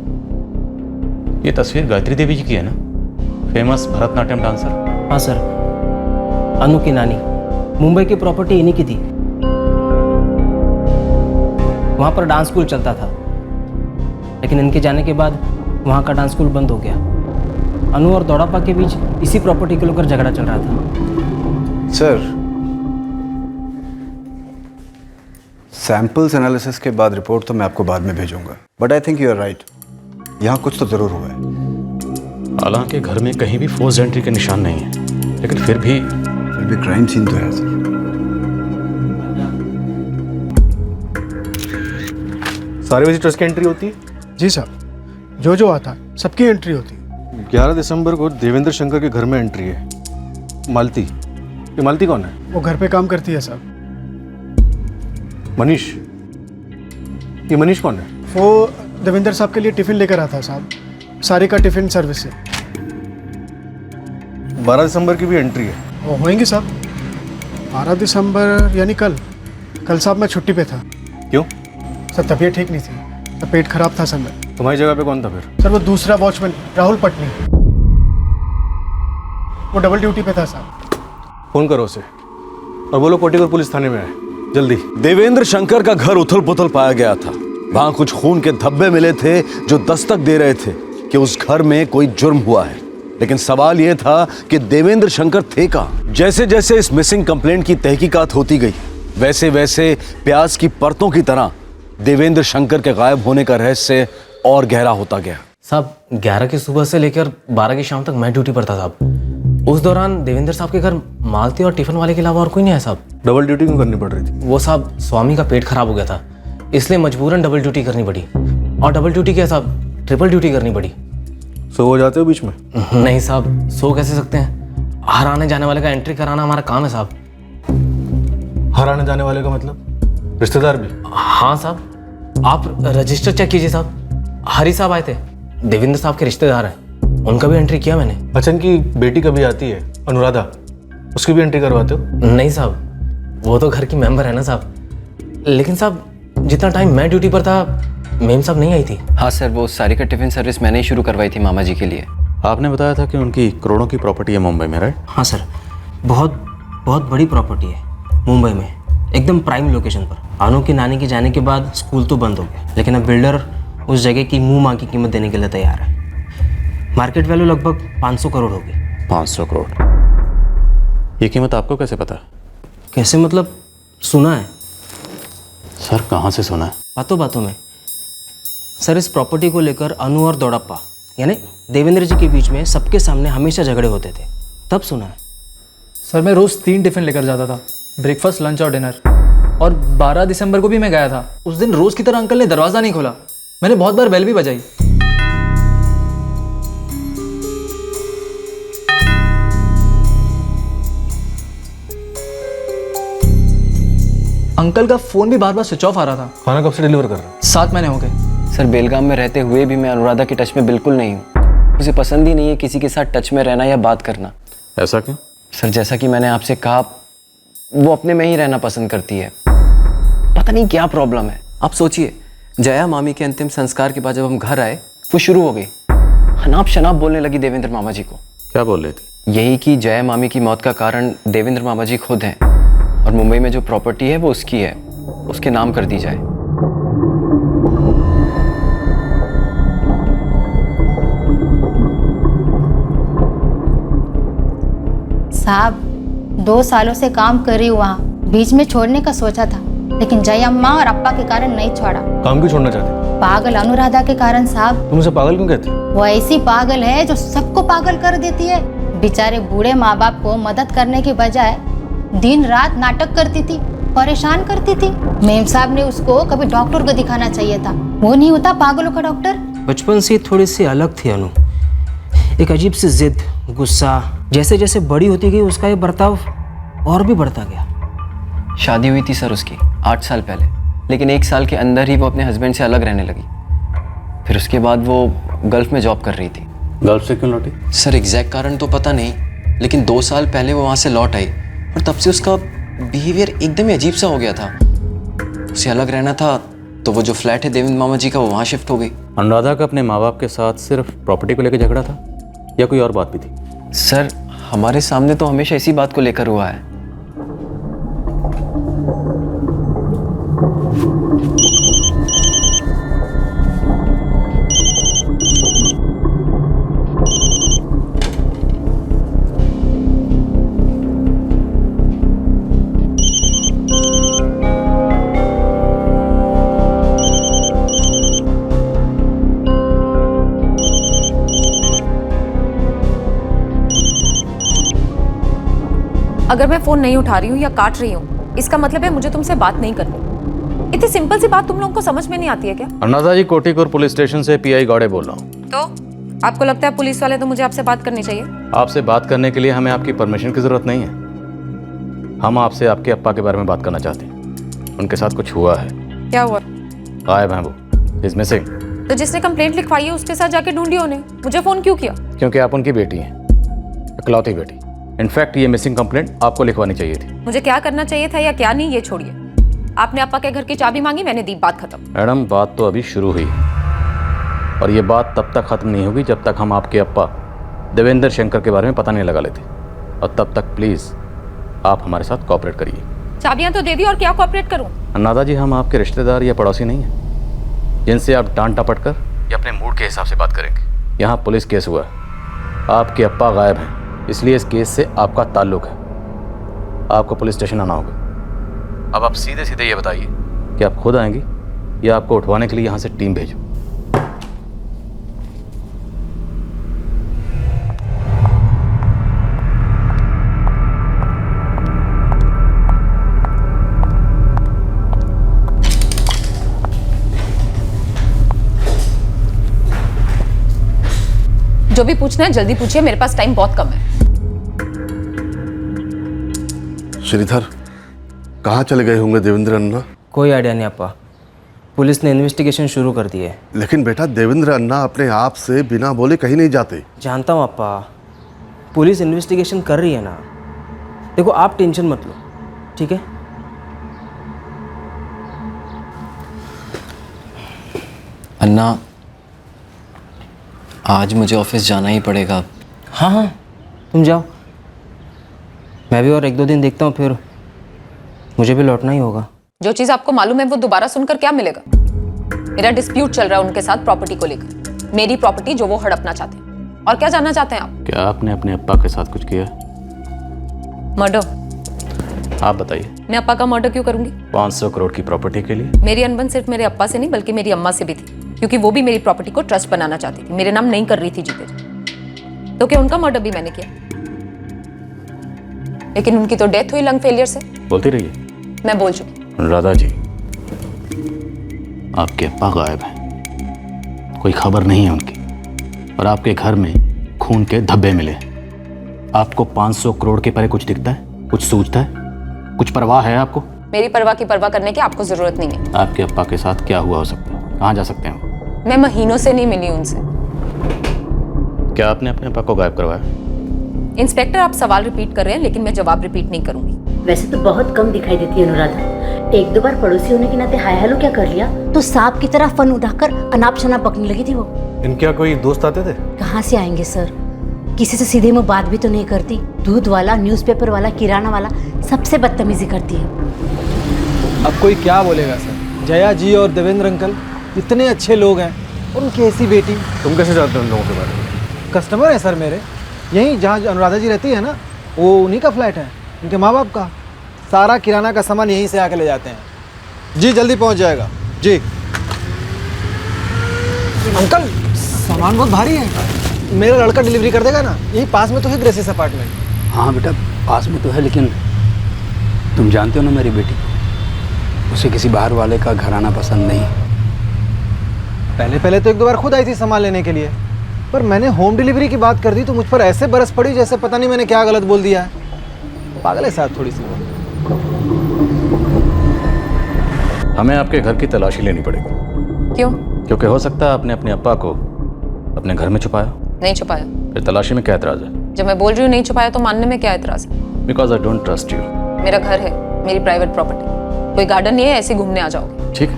ये तस्वीर गायत्री देवी जी की है ना, फेमस भरतनाट्यम डांसर? हाँ सर, अनु की नानी मुंबई की प्रॉपर्टी इन्हीं की थी। वहाँ पर डांस स्कूल चलता था, लेकिन इनके जाने के बाद वहाँ का डांस स्कूल बंद हो गया। अनु और दौड़ापा के बीच इसी प्रॉपर्टी को लेकर झगड़ा चल रहा था। सर, सैंपल्स एनालिसिस के बाद रिपोर्ट तो मैं आपको बाद में भेजूंगा, but I think you are right, यहाँ कुछ तो जरूर हुआ है। हालांकि घर में कहीं भी फोर्स एंट्री के निशान नहीं है, लेकिन फिर भी क्राइम सीन तो है सर। सारे बजे ट्रस्ट की एंट्री होती है? जी साहब, जो जो आता है सबकी एंट्री होती है। 11 दिसंबर को देवेंद्र शंकर के घर में एंट्री है। मालती, ये मालती कौन है? वो घर पे काम करती है साहब। मनीष, ये मनीष कौन है? वो देवेंद्र साहब के लिए टिफिन लेकर आता है साहब, सारे का टिफिन सर्विस से। 12 दिसंबर की भी एंट्री है। वो होंगे साहब। 12 दिसंबर यानी कल साहब मैं छुट्टी पे था। क्यों? सर तबीयत ठीक नहीं थी, तो पेट खराब था सर। मैं तुम्हारी जगह पे कौन था फिर? सर वो दूसरा वॉचमैन राहुल पटनी, वो डबल ड्यूटी पे था साहब। फोन करो उसे और बोलो कोटीपुर पुलिस थाने में आए जल्दी। देवेंद्र शंकर का घर उथल पुथल पाया गया था। वहां कुछ खून के धब्बे मिले थे जो दस्तक दे रहे थे कि उस घर में कोई जुर्म हुआ है, लेकिन सवाल यह था कि देवेंद्र शंकर थे कहां। जैसे जैसे इस मिसिंग कंप्लेंट की तहकीकात होती गई, वैसे वैसे प्याज की परतों की तरह देवेंद्र शंकर के गायब होने का रहस्य और गहरा होता गया। साहब 11 की सुबह से लेकर 12 की शाम तक मैं ड्यूटी पर था साहब। उस दौरान देवेंद्र साहब के घर मालती और टिफिन वाले के अलावा और कोई नहीं है साहब। डबल ड्यूटी क्यों करनी पड़ रही थी? वो साहब स्वामी का पेट खराब हो गया था, इसलिए मजबूरन डबल ड्यूटी करनी पड़ी। और डबल ड्यूटी क्या साहब, ट्रिपल ड्यूटी करनी पड़ी। सो हो जाते हो बीच में? नहीं साहब, सो कैसे सकते हैं? हर आने जाने वाले का एंट्री कराना हमारा काम है साहब। हर आने जाने वाले का मतलब रिश्तेदार भी? हाँ साहब, आप रजिस्टर चेक कीजिए साहब। हरी साहब आए थे, देवेंद्र साहब के रिश्तेदार हैं, उनका भी एंट्री किया मैंने। अच्छा, इनकी बेटी कभी आती है अनुराधा, उसकी भी एंट्री करवाते हो? नहीं साहब, वो तो घर की मेंबर है ना साहब। लेकिन साहब जितना टाइम मैं ड्यूटी पर था मेम साहब नहीं आई थी। हाँ सर, वो सारी का टिफिन सर्विस मैंने ही शुरू करवाई थी मामा जी के लिए। आपने बताया था कि उनकी करोड़ों की प्रॉपर्टी है मुंबई में, राइट? हाँ सर, बहुत बहुत बड़ी प्रॉपर्टी है मुंबई में, एकदम प्राइम लोकेशन पर। अनु की नानी के जाने के बाद स्कूल तो बंद हो गया, लेकिन अब बिल्डर उस जगह की मुंह मांगी कीमत देने के लिए तैयार है। मार्केट वैल्यू लगभग 500 करोड़ होगी। 500 करोड़? ये कीमत आपको कैसे पता है? कैसे मतलब? सुना है सर। कहाँ से सुना है? बातों बातों में सर। इस प्रॉपर्टी को लेकर अनु और दौड़प्पा यानी देवेंद्र जी के बीच में सबके सामने हमेशा झगड़े होते थे, तब सुना है। सर मैं रोज़ 3 टिफ़िन लेकर जाता था, ब्रेकफास्ट, लंच और डिनर। और 12 दिसंबर को भी मैं गया था। उस दिन रोज़ की तरह अंकल ने दरवाज़ा नहीं खोला, मैंने बहुत बार बेल भी बजाई। अंकल का फ़ोन भी बार बार स्विच ऑफ आ रहा था। खाना कब से डिलीवर कर रहा है? 7 महीने हो गए। सर बेलगाम में रहते हुए भी मैं अनुराधा के टच में बिल्कुल नहीं हूँ। उसे पसंद ही नहीं है किसी के साथ टच में रहना या बात करना। ऐसा क्यों? सर जैसा कि मैंने आपसे कहा, वो अपने में ही रहना पसंद करती है। पता नहीं क्या प्रॉब्लम है। आप सोचिए, जया मामी के अंतिम संस्कार के बाद जब हम घर आए, वो शुरू हो गई अनाप शनाप बोलने लगी देवेंद्र मामा जी को। क्या बोल रही थी? यही कि जया मामी की मौत का कारण देवेंद्र मामा जी खुद हैं और मुंबई में जो प्रॉपर्टी है वो उसकी है, उसके नाम कर दी जाए। साहब 2 सालों से काम कर रही हूँ वहाँ, बीच में छोड़ने का सोचा था, लेकिन जय अम्मा और अप्पा के कारण नहीं छोड़ा। काम क्यों छोड़ना चाहते? पागल अनुराधा के कारण साहब। तुम उसे पागल क्यों कहते? वो ऐसी पागल है जो सबको पागल कर देती है। बेचारे बूढ़े माँ बाप को मदद करने के बजाय दिन रात नाटक करती थी, परेशान करती थी। मेम साहब ने उसको कभी डॉक्टर को दिखाना चाहिए था, वो नहीं होता पागलों का डॉक्टर। बचपन से थोड़ी सी अलग थी अनु, एक अजीब सी जिद, गुस्सा। जैसे जैसे बड़ी होती गई उसका ये बर्ताव और भी बढ़ता गया। शादी हुई थी सर उसकी 8 साल पहले, लेकिन 1 साल के अंदर ही वो अपने हस्बैंड से अलग रहने लगी। फिर उसके बाद वो गल्फ में जॉब कर रही थी। गल्फ से क्यों लौटी? सर एग्जैक्ट कारण तो पता नहीं, लेकिन 2 साल पहले वो वहाँ से लौट आई और तब से उसका बिहेवियर एकदम ही अजीब सा हो गया था। उसे अलग रहना था तो वो जो फ्लैट है देवेंद्र मामा जी का, वो वहाँ शिफ्ट हो गई। अनुराधा का अपने माँ बाप के साथ सिर्फ प्रॉपर्टी को लेकर झगड़ा था या कोई और बात भी थी? सर हमारे सामने तो हमेशा इसी बात को लेकर हुआ है। अगर मैं फोन नहीं उठा रही हूँ या काट रही हूँ, इसका मतलब है मुझे तुमसे बात नहीं करनी। इतनी सिंपल सी बात तुम लोगों को समझ में नहीं आती है क्या? अनुराधा जी, कोटीपुर पुलिस स्टेशन से पीआई गौड़े बोल रहा हूँ। तो आपको लगता है पुलिस वाले तो मुझे आपसे बात करनी चाहिए? आपसे बात करने के लिए हमें आपकी परमिशन की जरूरत नहीं है। हम आपसे आपके अप्पा के बारे में बात करना चाहते हैं। उनके साथ कुछ हुआ है। क्या हुआ? गायब हैं वो, इज मिसिंग। तो जिसने कंप्लेंट लिखवाई है उसके साथ जाके ढूंढिए उन्हें। मुझे फोन क्यों किया? क्योंकि आप उनकी बेटी हैं, इकलौती बेटी। इनफैक्ट ये मिसिंग कंप्लेंट आपको लिखवानी चाहिए थी। मुझे क्या करना चाहिए था या क्या नहीं, ये छोड़िए। आपने अप्पा के घर की चाबी मांगी, मैंने दी, बात खत्म। मैडम, बात तो अभी शुरू हुई है और ये बात तब तक खत्म नहीं होगी जब तक हम आपके अप्पा देवेंद्र शंकर के बारे में पता नहीं लगा लेते। और तब तक प्लीज़ आप हमारे साथ कोऑपरेट करिए। चाबियां तो दे दी और क्या कोऑपरेट करूं? अनुराधा जी, हम आपके रिश्तेदार या पड़ोसी नहीं हैं जिनसे आप डांट टपट कर या अपने मूड के हिसाब से बात करेंगे। यहाँ पुलिस केस हुआ है, आपके अप्पा गायब हैं, इसलिए इस केस से आपका ताल्लुक है। आपको पुलिस स्टेशन आना होगा। अब आप सीधे सीधे ये बताइए कि आप खुद आएंगी या आपको उठवाने के लिए यहाँ से टीम भेजूं? जो भी पूछना है जल्दी पूछिए, मेरे पास टाइम बहुत कम है। श्रीधर, कहाँ चले गए होंगे देवेंद्र अन्ना? कोई आइडिया नहीं अप्पा, पुलिस ने इन्वेस्टिगेशन शुरू कर दी है। लेकिन बेटा, देवेंद्र अन्ना अपने आप से बिना बोले कहीं नहीं जाते। जानता हूँ अप्पा, पुलिस इन्वेस्टिगेशन कर रही है ना। देखो आप टेंशन मत लो, ठीक है? अन्ना, आज मुझे ऑफिस जाना ही पड़ेगा। हाँ हाँ, तुम जाओ, मैं भी और 1-2 दिन देखता हूँ, फिर मुझे भी लौटना ही होगा। जो चीज आपको मालूम है वो दोबारा सुनकर क्या मिलेगा? मेरा डिस्प्यूट चल रहा है उनके साथ प्रॉपर्टी को लेकर, मेरी प्रॉपर्टी जो वो हड़पना चाहते हैं। और क्या जानना चाहते हैं आप? क्या आपने अपने अप्पा के साथ कुछ किया? मर्डर। आप बताइए। मैं अप्पा का मर्डर क्यों करूंगी? 500 करोड़ की प्रॉपर्टी के लिए? मेरी अनबन सिर्फ मेरे अप्पा से नहीं बल्कि मेरी अम्मा से भी थी, क्योंकि वो भी मेरी प्रॉपर्टी को ट्रस्ट बनाना चाहती थी, मेरे नाम नहीं कर रही थी जीते जी। तो क्या उनका मर्डर भी मैंने किया? लेकिन उनकी तो डेथ हुई लंग फेलियर से। बोलती रहिए। मैं बोल चुकी। अनुराधा जी, आपके अप्पा गायब हैं, कोई खबर नहीं है उनकी, और आपके घर में खून के धब्बे मिले। आपको 500 करोड़ के परे कुछ दिखता है? कुछ सूझता है? कुछ परवाह है आपको? मेरी परवाह की परवाह करने की आपको जरूरत नहीं है। आपके अप्पा के साथ क्या हुआ हो सकता है? कहाँ जा सकते हैं वो? मैं महीनों से नहीं मिली उनसे। क्या आपने अपने अप्पा को गायब करवाया? इंस्पेक्टर, आप सवाल रिपीट कर रहे हैं, लेकिन मैं जवाब रिपीट नहीं करूंगी। वैसे तो बहुत कम दिखाई देती है अनुराधा। एक दो बार पड़ोसी होने के नाते हाय हेलो क्या कर लिया तो सांप की तरह फन उठाकर अनाप शनाप बकने लगी थी वो। इनके कोई दोस्त आते थे? कहाँ से आएंगे सर, किसी से सीधे मुंह बात भी तो नहीं करती। दूध वाला, न्यूज़पेपर वाला, किराना वाला, सबसे बदतमीजी करती है। अब कोई क्या बोलेगा सर, जया जी और देवेंद्र अंकल इतने अच्छे लोग हैं और उनकी ऐसी बेटी। तुम कैसे जानते हो उन लोगों के बारे में? कस्टमर है सर मेरे, यहीं जहाँ अनुराधा जी रहती है ना, वो उन्हीं का फ्लैट है, उनके माँ बाप का। सारा किराना का सामान यहीं से आके ले जाते हैं। जी जल्दी पहुँच जाएगा जी। अंकल सामान बहुत भारी है, मेरा लड़का डिलीवरी कर देगा ना? यही पास में तो है ग्रेसिस अपार्टमेंट। हाँ बेटा पास में तो है, लेकिन तुम जानते हो ना मेरी बेटी को, उसे किसी बाहर वाले का घराना पसंद नहीं। पहले तो एक दो बार खुद आई थी सामान लेने के लिए, पर मैंने होम डिलीवरी की बात कर दी तो मुझ पर ऐसे बरस पड़ी जैसे पता नहीं मैंने क्या गलत बोल दिया है। पागल है साहब थोड़ी सी। हमें आपके घर की तलाशी लेनी पड़ेगी। क्यों? क्योंकि हो सकता है आपने अपने अप्पा को अपने घर में छुपाया। नहीं छुपाया। फिर तलाशी में क्या एतराज है? जब मैं बोल रही हूँ नहीं छुपाया तो मानने में क्या एतराज है? Because I don't trust you. मेरा घर है, मेरी प्राइवेट प्रॉपर्टी, कोई गार्डन नहीं है ऐसे घूमने आ जाओगे। ठीक है,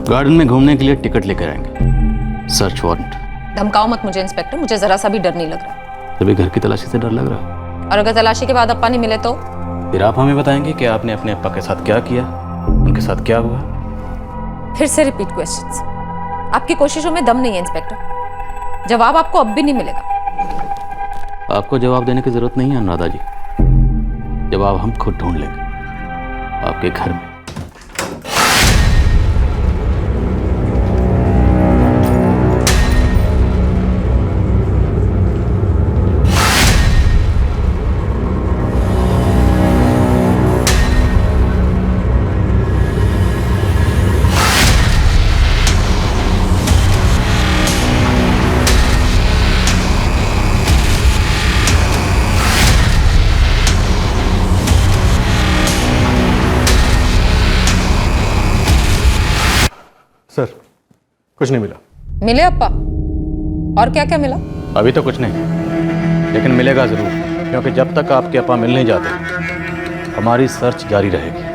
गार्डन में घूमने के लिए टिकट लेकर आएंगे, सर्च वारंट। धमकाओ मत मुझे इंस्पेक्टर, मुझे जरा सा भी डर नहीं लग रहा। तभी घर की तलाशी से डर लग रहा है? और अगर तलाशी के बाद अप्पा नहीं मिले तो? फिर आप हमें बताएंगे कि आपने अपने अप्पा के साथ क्या किया, उनके साथ क्या हुआ। फिर से रिपीट क्वेश्चंस। आपकी कोशिशों में दम नहीं है इंस्पेक्टर, जवाब आपको अब भी नहीं मिलेगा। आपको जवाब देने की जरूरत नहीं है अनुराधा जी, जवाब हम खुद ढूंढ लेंगे आपके घर में। सर कुछ नहीं मिला। मिले अप्पा? और क्या क्या मिला? अभी तो कुछ नहीं, लेकिन मिलेगा जरूर, क्योंकि जब तक आपके अप्पा मिल नहीं जाते हमारी सर्च जारी रहेगी।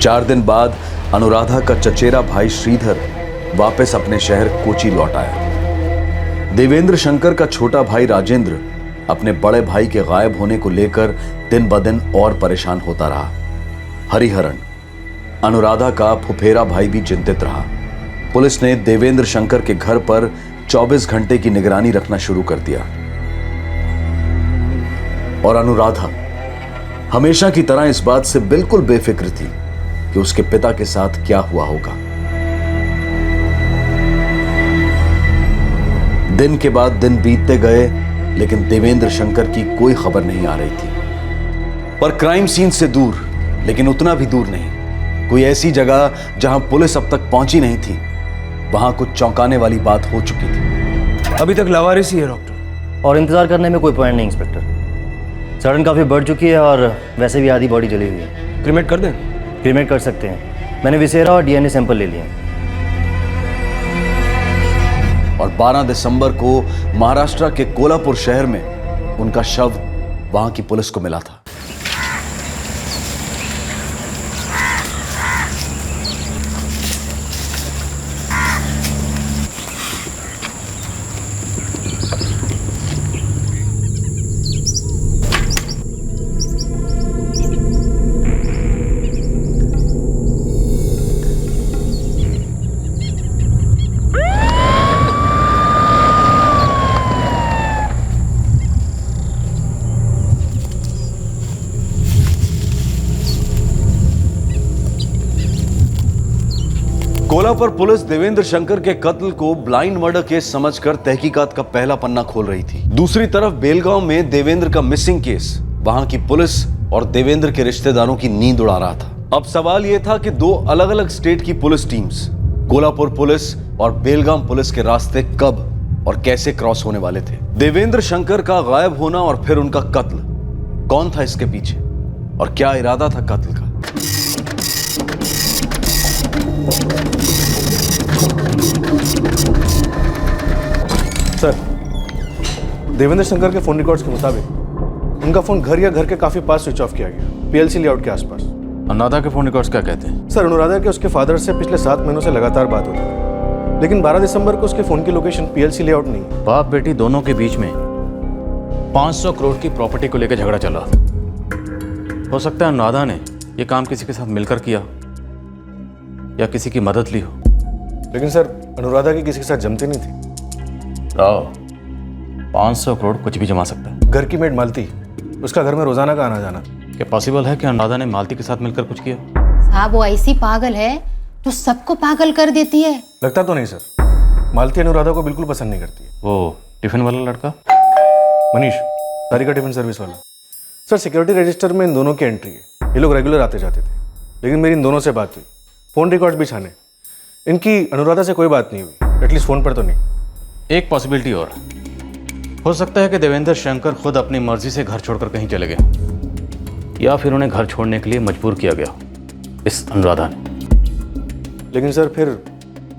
चार दिन बाद अनुराधा का चचेरा भाई श्रीधर वापस अपने शहर कोची लौट आया। देवेंद्र शंकर का छोटा भाई राजेंद्र अपने बड़े भाई के गायब होने को लेकर दिन ब दिन और परेशान होता रहा। हरिहरन, अनुराधा का फुफेरा भाई भी चिंतित रहा। पुलिस ने देवेंद्र शंकर के घर पर 24 घंटे की निगरानी रखना शुरू कर दिया और अनुराधा हमेशा की तरह इस बात से बिल्कुल बेफिक्र थी कि उसके पिता के साथ क्या हुआ होगा। दिन के बाद दिन बीतते गए, लेकिन देवेंद्र शंकर की कोई खबर नहीं आ रही थी। पर क्राइम सीन से दूर, लेकिन उतना भी दूर नहीं, कोई ऐसी जगह जहां पुलिस अब तक पहुंची नहीं थी, वहां कुछ चौंकाने वाली बात हो चुकी थी। अभी तक लावारिस ही है डॉक्टर, और इंतजार करने में कोई पॉइंट नहीं इंस्पेक्टर। सड़न काफी बढ़ चुकी है और वैसे भी आधी बॉडी जली हुई है। क्रीमेट कर दें? क्रीमेट कर सकते हैं, मैंने विसेरा और डीएनए सैंपल ले लिए। और 12 दिसंबर को महाराष्ट्र के कोल्हापुर शहर में उनका शव वहां की पुलिस को मिला था। कोल्हापुर पुलिस देवेंद्र शंकर के कत्ल को ब्लाइंड मर्डर केस समझकर तहकीकात का पहला पन्ना खोल रही थी। दूसरी तरफ बेलगांव में देवेंद्र का मिसिंग केस वहां की पुलिस और देवेंद्र के रिश्तेदारों की नींद उड़ा रहा था। अब सवाल यह था कि दो अलग अलग स्टेट की पुलिस टीम्स, कोल्हापुर पुलिस और बेलगाम पुलिस के रास्ते कब और कैसे क्रॉस होने वाले थे। देवेंद्र शंकर का गायब होना और फिर उनका कत्ल, कौन था इसके पीछे और क्या इरादा था कत्ल का। सर, देवेंद्र शंकर के फोन रिकॉर्ड्स के मुताबिक उनका फोन घर या घर के काफी पास स्विच ऑफ किया गया, पीएलसी लेआउट के आसपास। अनुराधा के फोन रिकॉर्ड्स क्या कहते हैं? सर, अनुराधा के उसके फादर से पिछले 7 महीनों से लगातार बात होती है, लेकिन 12 दिसंबर को उसके फोन की लोकेशन पीएलसी लेआउट नहीं है। बाप बेटी दोनों के बीच में 500 करोड़ की प्रॉपर्टी को लेकर झगड़ा चला। हो सकता है अनुराधा ने यह काम किसी के साथ मिलकर किया या किसी की मदद ली हो। लेकिन सर, अनुराधा की किसी के साथ जमती नहीं थी। राव, 500 करोड़ कुछ भी जमा सकता है। घर की मेड मालती, उसका घर में रोजाना का आना जाना। क्या पॉसिबल है कि अनुराधा ने मालती के साथ मिलकर कुछ किया? साहब, वो ऐसी पागल है जो सबको पागल कर देती है। लगता तो नहीं सर, मालती अनुराधा को बिल्कुल पसंद नहीं करती है। वो टिफिन वाला लड़का मनीष, सारिका टिफिन सर्विस वाला। सर, सिक्योरिटी रजिस्टर में इन दोनों की एंट्री है। ये लोग रेगुलर आते जाते थे, लेकिन मेरी इन दोनों से बात हुई, फोन रिकॉर्ड भी छाने। इनकी अनुराधा से कोई बात नहीं हुई, एटलीस्ट फोन पर तो नहीं। एक पॉसिबिलिटी और हो सकता है कि देवेंद्र शंकर खुद अपनी मर्जी से घर छोड़कर कहीं चले गए या फिर उन्हें घर छोड़ने के लिए मजबूर किया गया इस अनुराधा ने। लेकिन सर, फिर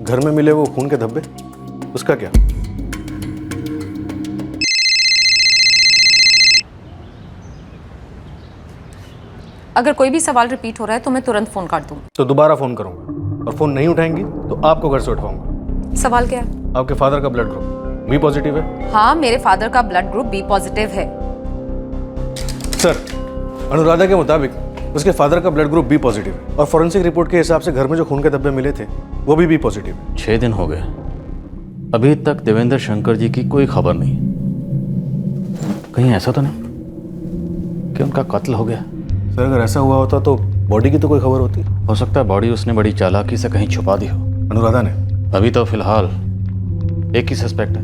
घर में मिले वो खून के धब्बे, उसका क्या? अगर कोई भी सवाल रिपीट हो रहा है तो मैं तुरंत फोन काट दूंगी। तो दोबारा फोन करूंगा और फोन नहीं उठाएंगी तो आपको घर से उठवाऊंगा। सवाल क्या है? आपके फादर का ब्लड ग्रुप बी पॉजिटिव है। हाँ, मेरे फादर का ब्लड ग्रुप बी पॉजिटिव है। सर, अनुराधा के मुताबिक उसके फादर का ब्लड ग्रुप बी पॉजिटिव है और फॉरेंसिक रिपोर्ट के हिसाब से घर में जो खून के धब्बे मिले थे वो भी बी पॉजिटिव है। 6 दिन हो गए, अभी तक देवेंद्र शंकर जी की कोई खबर नहीं। कहीं ऐसा तो नहीं कि उनका कत्ल हो गया? सर, अगर ऐसा हुआ होता तो बॉडी की तो कोई खबर होती। हो सकता है बॉडी उसने बड़ी चालाकी से कहीं छुपा दी हो। अनुराधा ने? अभी तो फिलहाल एक ही सस्पेक्ट है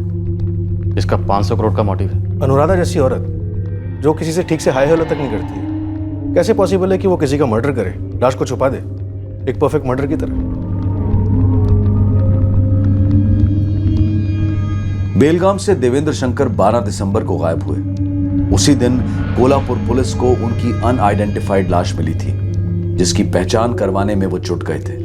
जिसका 500 करोड़ का मोटिव है। अनुराधा जैसी औरत जो किसी से ठीक से हाय हेलो तक नहीं करती है, कैसे पॉसिबल है कि वो किसी का मर्डर करे, लाश को छुपा दे, एक परफेक्ट मर्डर की तरह? बेलगाम से देवेंद्र शंकर 12 दिसंबर को गायब हुए। उसी दिन कोल्हापुर पुलिस को उनकी अनआइडेंटिफाइड लाश मिली थी, जिसकी पहचान करवाने में वो जुट गए थे।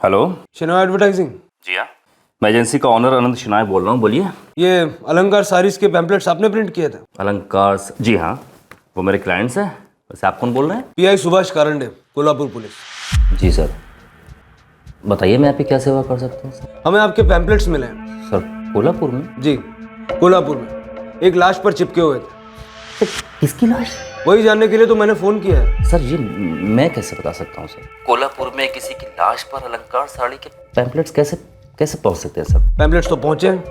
Hello, Shinoy advertising. जी हाँ, मैं एजेंसी का ऑनर अनंत शिनाय बोल रहा हूँ, बोलिए। ये अलंकार सारीज के पैम्पलेट्स आपने प्रिंट किए थे? अलंकार, जी हाँ, वो मेरे क्लाइंट्स हैं। वैसे आप कौन बोल रहे हैं? PI Subhash Karande, Kolhapur police. जी सर, बताइए मैं आपकी क्या सेवा कर सकता हूँ? हमें आपके पैम्पलेट्स मिले हैं। सर, कोल्हापुर में? जी, कोल्हापुर में एक लाश पर चिपके हुए थे। किसकी लाश? वही जानने के लिए तो मैंने फोन किया है। सर, ये मैं कैसे बता सकता हूँ सर? कोल्हापुर में किसी की लाश पर अलंकार साड़ी के पैम्पलेट्स कैसे पहुँच सकते हैं सर? पैम्पलेट्स तो पहुँचे हैं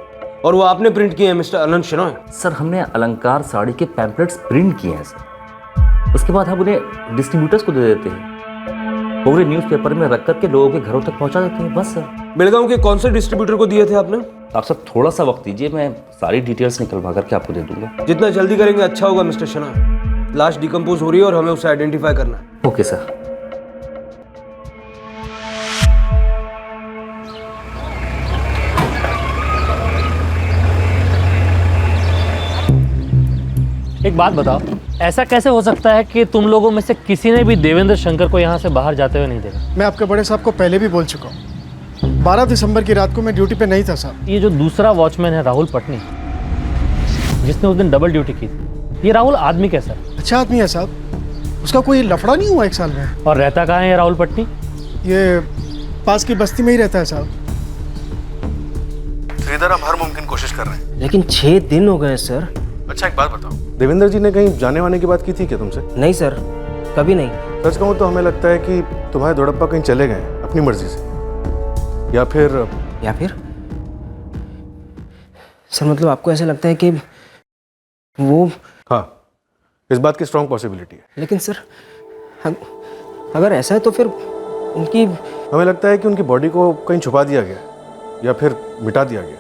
और वो आपने प्रिंट किए हैं मिस्टर अनंत शिनॉय। सर, हमने अलंकार साड़ी के पैम्पलेट्स प्रिंट किए हैं सर। उसके बाद हम उन्हें डिस्ट्रीब्यूटर्स को दे देते हैं, पूरे न्यूज़पेपर में रख करके लोगों के घरों तक पहुंचा देते हैं, बस सर। बेलगांव के कौन से डिस्ट्रीब्यूटर को दिए थे आपने? आप सर थोड़ा सा वक्त दीजिए, मैं सारी डिटेल्स निकलवा करके आपको दे दूंगा। जितना जल्दी करेंगे अच्छा होगा मिस्टर शिनॉय। लाश डिकम्पोज हो रही है और हमें उसे आइडेंटिफाई करना है। Okay sir. एक बात बताओ, ऐसा कैसे हो सकता है कि तुम लोगों में से किसी ने भी देवेंद्र शंकर को यहाँ से बाहर जाते हुए नहीं देखा? मैं आपके बड़े साहब को पहले भी बोल चुका हूँ। 12 दिसंबर की रात को मैं ड्यूटी पे नहीं था साहब। ये जो दूसरा वॉचमैन है राहुल पटनी, जिसने उस दिन डबल ड्यूटी की थी, ये राहुल आदमी कैसा है? अच्छा आदमी है साहब, उसका कोई लफड़ा नहीं हुआ 1 साल में। और रहता कहाँ है ये राहुल पटनी? ये पास की बस्ती में ही रहता है साहब। श्रीधर, आप हर मुमकिन कोशिश कर रहे हैं। लेकिन 6 दिन हो गए सर। अच्छा, एक बात बताओ, देवेंद्र जी ने कहीं जाने वाने की बात की थी क्या तुमसे? नहीं सर, कभी नहीं। सच कहूँ तो हमें लगता है कि तुम्हारे दोड़प्पा कहीं चले गए हैं अपनी मर्जी से, या फिर सर मतलब आपको ऐसा लगता है कि वो? हाँ, इस बात की स्ट्रांग पॉसिबिलिटी है। लेकिन सर अगर ऐसा है तो फिर उनकी, हमें लगता है कि उनकी बॉडी को कहीं छुपा दिया गया या फिर मिटा दिया गया।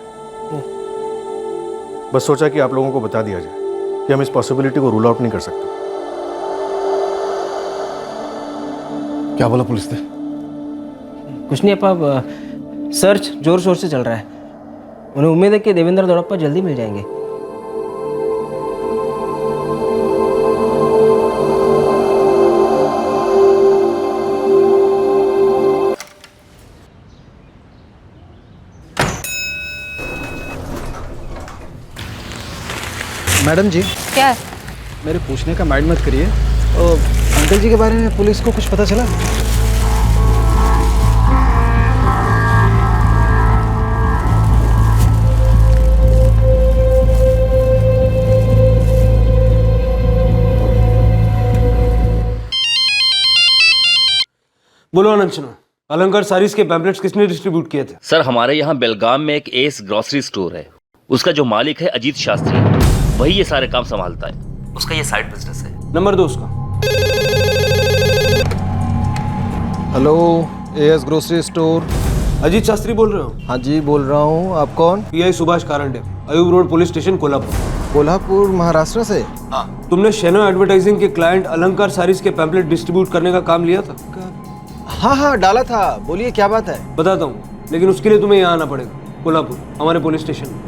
बस सोचा कि आप लोगों को बता दिया जाए कि हम इस पॉसिबिलिटी को रूल आउट नहीं कर सकते। क्या बोला पुलिस ने? कुछ नहीं अपा, सर्च जोर शोर से चल रहा है। उन्हें उम्मीद है कि देवेंद्र दोड़प्पा जल्दी मिल जाएंगे। मैडम जी, क्या है? मेरे पूछने का माइंड मत करिए। अंकल जी के बारे में पुलिस को कुछ पता चला? बोलो आनंद शर्मा, अलंकार सारीज के पैम्पलेट्स किसने डिस्ट्रीब्यूट किए थे? सर हमारे यहाँ बेलगाम में एक एस ग्रोसरी स्टोर है, उसका जो मालिक है अजीत शास्त्री, वही ये सारे काम संभालता है। उसका ये साइड बिजनेस है। नंबर दो उसका। Hello, S grocery store. Ajit Shastri बोल रहे हो? हाँ जी बोल रहा हूँ, आप कौन? Pi Subhash Karande, Ayub road police station Kolhapur. Kolhapur Maharashtra से? हाँ। तुमने शेनो एडवर्टाइजिंग के क्लाइंट अलंकार सारीज के पैम्पलेट डिस्ट्रीब्यूट करने का काम लिया था? हाँ हाँ डाला था, बोलिए क्या बात है? बताता हूँ, लेकिन उसके लिए तुम्हें यहाँ आना पड़ेगा, कोल्हापुर, हमारे पुलिस स्टेशन।